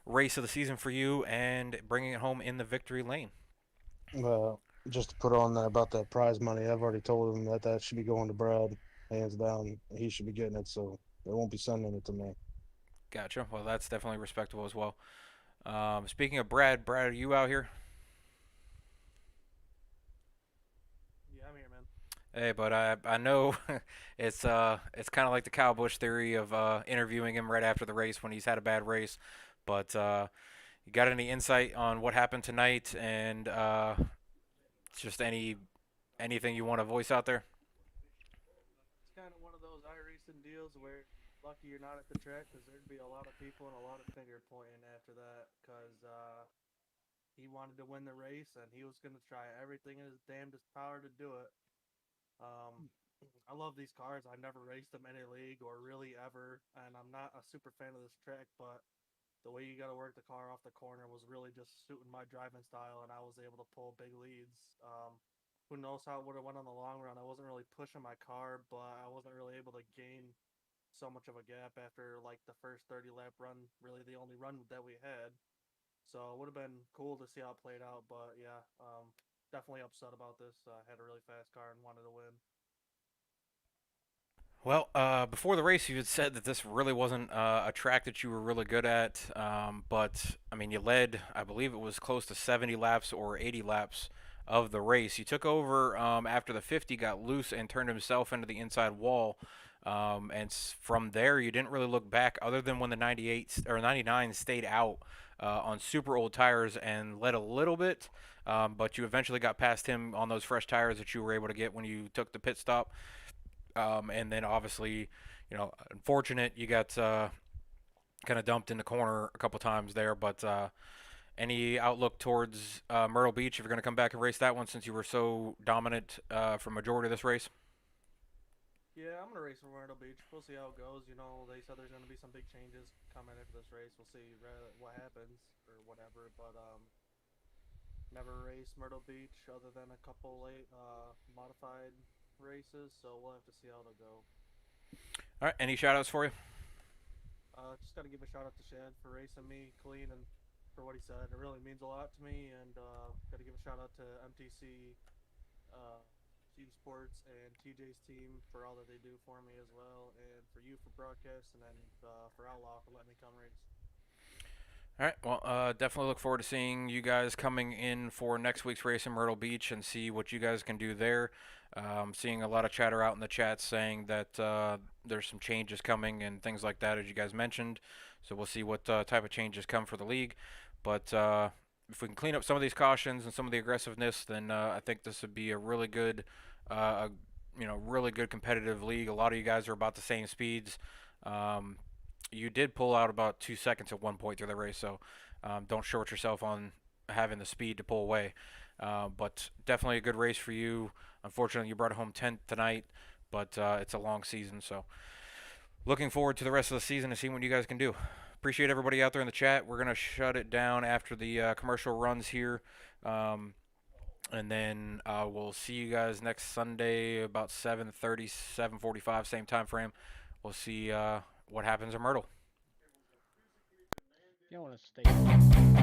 race of the season for you and bringing it home in the victory lane. Just to put on that about that prize money, I've already told him that that should be going to Brad, hands down. He should be getting it, so they won't be sending it to me. Gotcha. Well, that's definitely respectable as well. Speaking of Brad, are you out here? Yeah, I'm here, man. Hey, but I know it's kind of like the Kyle Busch theory of interviewing him right after the race when he's had a bad race. But you got any insight on what happened tonight and just anything you want to voice out there? It's kind of one of those iRacing deals where lucky you're not at the track because there'd be a lot of people and a lot of finger pointing after that because he wanted to win the race and he was going to try everything in his damnedest power to do it. Um, I love these cars. I never raced them in a league or really ever, and I'm not a super fan of this track, but the way you got to work the car off the corner was really just suiting my driving style, and I was able to pull big leads. Who knows how it would have went on the long run? I wasn't really pushing my car, but I wasn't really able to gain so much of a gap after like the first 30 lap run, really the only run that we had. So it would have been cool to see how it played out, but yeah, definitely upset about this. I had a really fast car and wanted to win. Well, before the race, you had said that this really wasn't a track that you were really good at. But I mean, you led, I believe it was close to 70 laps or 80 laps of the race. You took over after the 50 got loose and turned himself into the inside wall. And from there, you didn't really look back, other than when the 98 or 99 stayed out on super old tires and led a little bit. But you eventually got past him on those fresh tires that you were able to get when you took the pit stop. And then obviously, unfortunate you got kind of dumped in the corner a couple times there. But any outlook towards Myrtle Beach if you're going to come back and race that one since you were so dominant for majority of this race? Yeah, I'm gonna race for Myrtle Beach. We'll see how it goes. You know, they said there's gonna be some big changes coming into this race. We'll see what happens or whatever. But never raced Myrtle Beach other than a couple late modified races, so we'll have to see how it'll go. All right, any shout outs for you? Just gotta give a shout out to Shad for racing me clean and for what he said. It really means a lot to me. And gotta give a shout out to MTC, Team Sports, and TJ's team for all that they do for me as well, and for you for broadcast, and then for Outlaw for letting me come race. All right. Well, definitely look forward to seeing you guys coming in for next week's race in Myrtle Beach and see what you guys can do there. Seeing a lot of chatter out in the chat saying that there's some changes coming and things like that, as you guys mentioned. So we'll see what type of changes come for the league. But if we can clean up some of these cautions and some of the aggressiveness, then I think this would be a really good, really good competitive league. A lot of you guys are about the same speeds. You did pull out about 2 seconds at one point through the race, so don't short yourself on having the speed to pull away. But definitely a good race for you. Unfortunately, you brought it home 10th tonight, but it's a long season, so looking forward to the rest of the season and seeing what you guys can do. Appreciate everybody out there in the chat. We're going to shut it down after the commercial runs here. And then we'll see you guys next Sunday about 7:30, 7:45, same time frame. We'll see what happens in Myrtle. You don't want to stay.